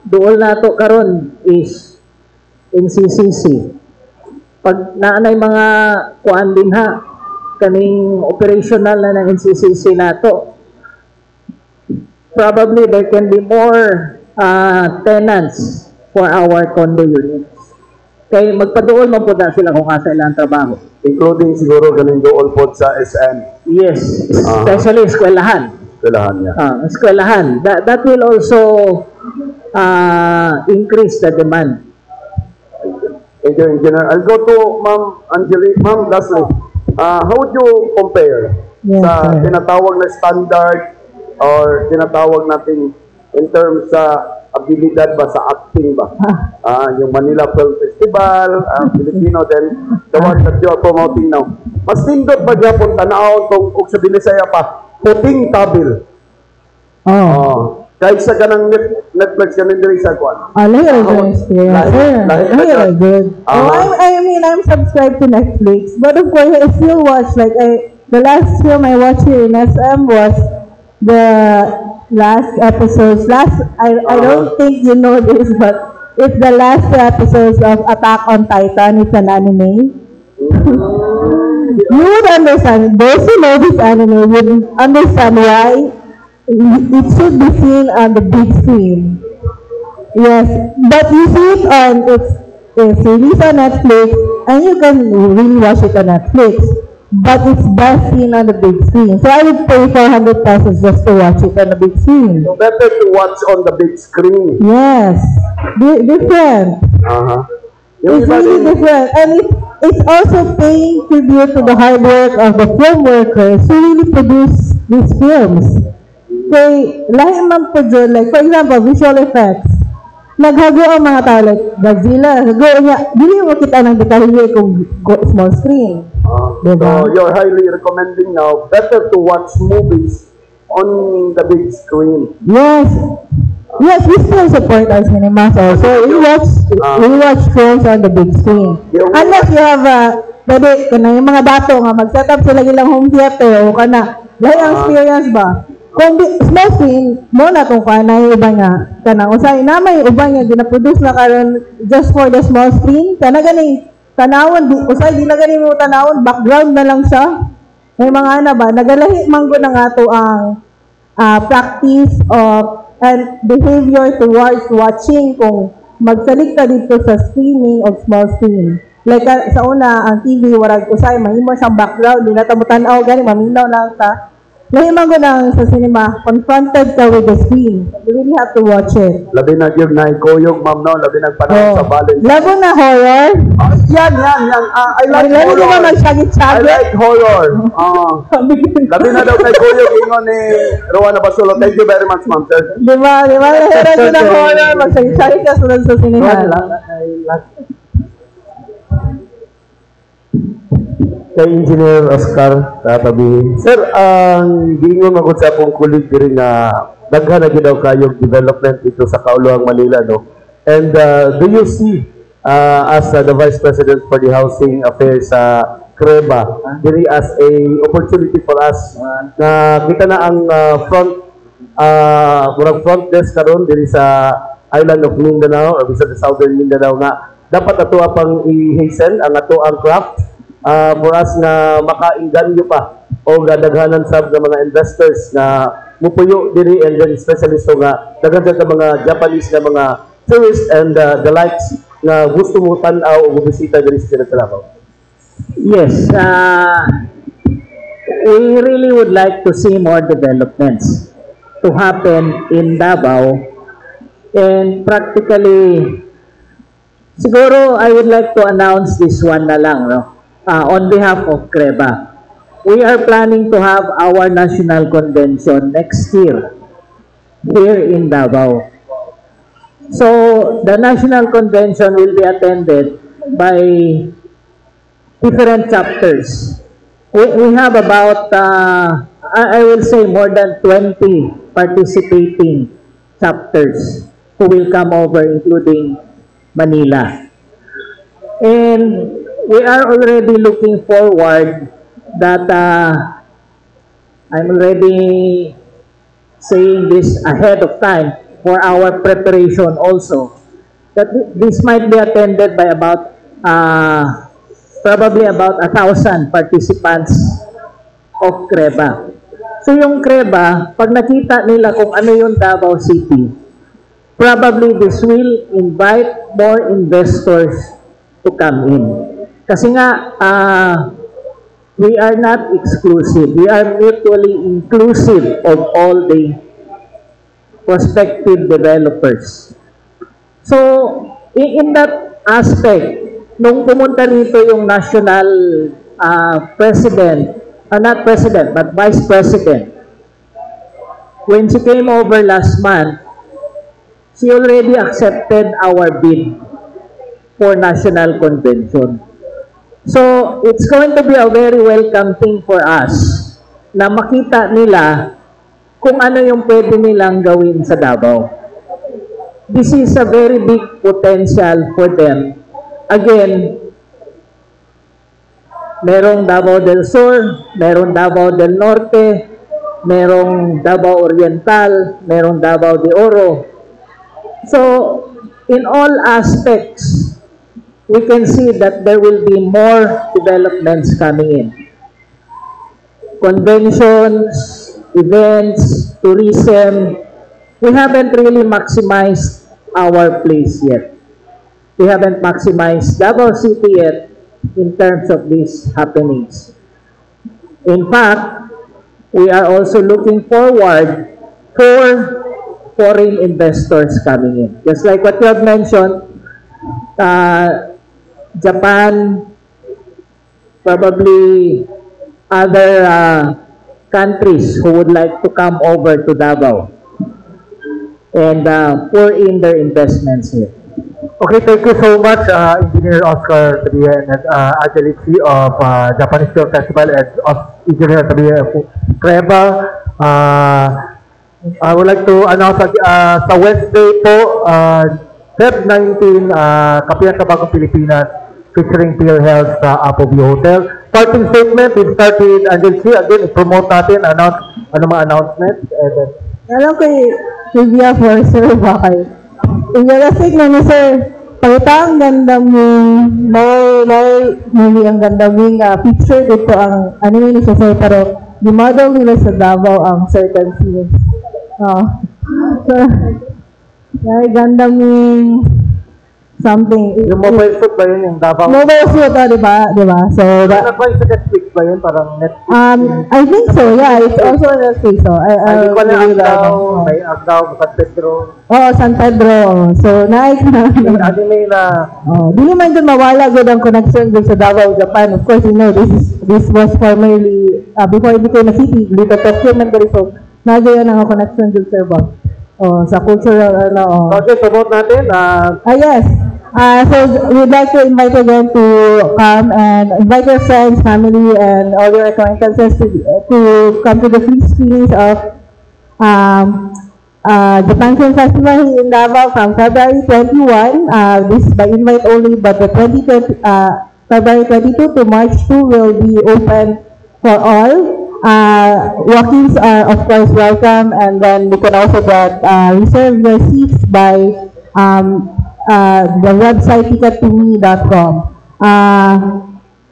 dool nato karon is NCCC. Pag naanay mga kuan din ha, kaning operational na ng NCCC nato, probably there can be more tenants for our condo units. Kay magpaduol man po na sila kung asa ilang trabaho. Including siguro ganing dool po sa SM. Yes, especially eskwelahan. eskwelahan niya. Eskwelahan. That will also increase the demand. Thank you, Engineer. I'll go to Ma'am Angelique. Ma'am, lastly, how would you compare Yes, sa sir. tinatawag na standard or tinatawag natin in terms sa abilidad ba sa acting ba? Yung Manila Film Festival, Filipino, then the one that you are promoting now. Mas nindot ba dyan kung tanaw kung sa Binisaya pa, puting tabil? Oh. Kahit sa ganang Netflix ganun din sa kwan. Lahi of experience, sir. Lahi good. I mean, I'm subscribed to Netflix, but of course, I still watch, like, the last film I watched here in SM was the last episodes, I don't think you know this, but it's the last episodes of Attack on Titan. It's an anime. You would understand, those who know this anime would understand why it should be seen on the big screen. Yes, but you see it on, it's released on Netflix, and you can really watch it on Netflix. But it's best seen on the big screen. So I would pay 400 pesos just to watch it on the big screen. So better to watch on the big screen. Yes, different. Yung It's iba really din, different, and it's also paying tribute to the hard work of the film workers who really produce these films. Kay lahi man po dyan, like for example, visual effects. Naghago ang mga tao, like Godzilla, dili mo kita ng detalye kung small screen. Diba? so you're highly recommending now, better to watch movies on the big screen. Yes. Yes, we still support our cinemas also. We watch films on the big screen. Unless you have pwede, yung mga bato nga, mag-set up sila ilang home theater o kana. Lahi ang experience ba? Kung small screen, mo na itong kana yung iba nga. Kana, usay na may iba nga, ginaproduce na karon just for the small screen. Kana ganing, tanawon, usay, di na ganing mo tanawon, background na lang siya. May mga ana ba, nagalahi manggo na nga to ang practice of and behavior towards watching kung magsalig ka dito sa streaming of small screen. Like sa una, ang TV, warag usay, mahimo siyang background, di na tamutanaw, gani, maminaw lang ta. Lahimang ko lang sa cinema, confronted ka with the screen. You really have to watch it. Labi na yun na ikoyog, ma'am, no? Labi na panahon sa balance. Labo na horror. Yan. I like Lalo horror. naman I magsagit-sagit. like horror. Labi na daw kay Koyog, ingon ni Rowana Basulo. Thank you very much, ma'am, sir. Di ba? Lahat ko ng horror, magsagit-sagit ka sunod sa cinema. Kay Engineer Oscar tatabihin. Sir, ang gingon ako sa akong kulig diri nga daghan na daw kayong development dito sa Kauluang Manila, no? And do you see as the Vice President for the Housing Affairs sa Creba diri as a opportunity for us na kita na ang front desk karon diri sa island of Mindanao or sa Southern Mindanao nga dapat ato pang i-hasten ang ato ang craft for us na makainganyo pa o gadaghanan sab ng mga investors na mupuyo diri and then especially so nga daghan sa mga Japanese na mga tourists and the likes na gusto mo tan-aw o bisita diri sa Davao. Yes, we really would like to see more developments to happen in Davao, and practically siguro I would like to announce this one na lang, no? On behalf of Creba. We are planning to have our national convention next year here in Davao. So, the national convention will be attended by different chapters. We have about, I will say more than 20 participating chapters who will come over, including Manila. And we are already looking forward that I'm already saying this ahead of time for our preparation also, that this might be attended by about probably about 1,000 participants of Creba. So yung Creba, pag nakita nila kung ano yung Davao City, probably this will invite more investors to come in. Kasi nga, we are not exclusive. We are mutually inclusive of all the prospective developers. So, in that aspect, nung pumunta rito yung national president, not president, but vice president, when she came over last month, she already accepted our bid for national convention. So, it's going to be a very welcome thing for us na makita nila kung ano yung pwede nilang gawin sa Davao. This is a very big potential for them. Again, merong Davao del Sur, merong Davao del Norte, merong Davao Oriental, merong Davao de Oro. So, in all aspects, we can see that there will be more developments coming in. Conventions, events, tourism, we haven't really maximized our place yet. We haven't maximized Davao City yet in terms of these happenings. In fact, we are also looking forward for foreign investors coming in. Just like what you have mentioned, Japan, probably other countries who would like to come over to Davao and pour in their investments here. Okay, thank you so much, Engineer Oscar Tabia and Angelici of Japanese Film Festival and Engineer Tabia Creba. I would like to announce sa Wednesday po, Feb 19, Kapihan Tabacong Pilipinas, featuring PhilHealth sa Apo View Hotel. Parting statement, we started Angelici, again, i-promote natin, ano mga announcement. Alam ko trivia for Sir Bakay. Inyalasig na ni Sir, pagkita ang ganda mong, may ang ganda mong picture dito ang anime ni Sir, pero di model nila sa Davao ang certain scenes. So, ay, ganda mong something. Yung mobile suit ba yun, yung Davao? Mobile suit, diba? So, nag-buy sa Netflix ba yun? Parang Netflix? I think so, yeah. It's also on Netflix. So, Hindi ko na Agdao, may Agdao, San Pedro. San Pedro. So, nice na. Anime na. Di naman doon mawala good ang connection doon sa Davao, Japan. Of course, you know, this was formerly, before it became a city, dito Tokyo nagdari. So, nagayon ang connection doon sa Bob. Sa cultural, Okay, promote natin. Yes. So, we'd like to invite again to come and invite your friends, family, and all your acquaintances to come to the free screenings of Japan Film Festival in Davao from February 21. This is by invite only, but the February 22 to March 2 will be open for all. Walk-ins are of course welcome, and then you can also get reserve your seats by the website tickettome.com.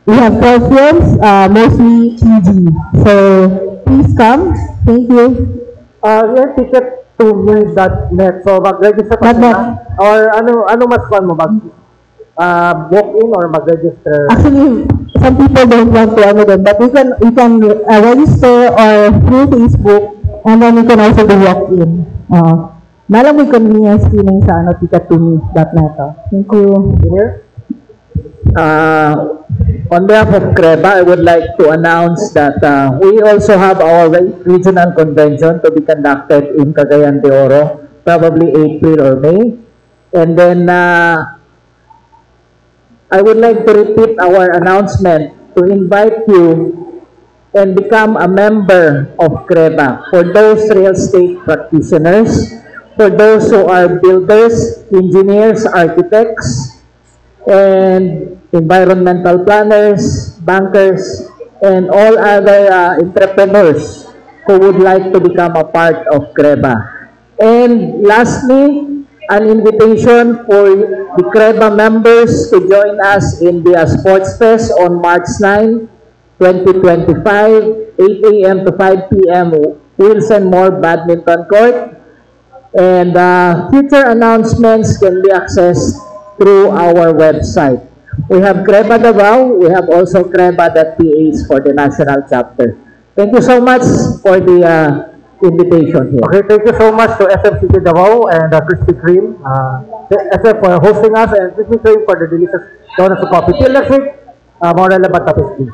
We have 12 films, mostly PG. So please come. Thank you. Your ticket2me.net. So mag-register ka na? Or ano mas fun mo? Walk-in or mag-register? Actually, some people don't want to but you can register or through Facebook, and then you can also do walk-in. Malam may convenience screening sa tickettome.net. Thank you. On behalf of Creba, I would like to announce that we also have our regional convention to be conducted in Cagayan de Oro, probably April or May. And then I would like to repeat our announcement to invite you and become a member of Creba for those real estate practitioners, for those who are builders, engineers, architects, and environmental planners, bankers, and all other entrepreneurs who would like to become a part of Creba. And lastly, an invitation for the Creba members to join us in the Sports Fest on March 9, 2025, 8 a.m. to 5 p.m. Wilson Moore Badminton Court. And future announcements can be accessed through our website. We have Creba Davao. We have also Creba.ph for the national chapter. Thank you so much for the invitation here. Okay, thank you so much to SMCT Davao and Krispy Kreme, SF for hosting us, and Krispy Kreme for the delicious donuts of coffee. Till next week, more relevant topics, please.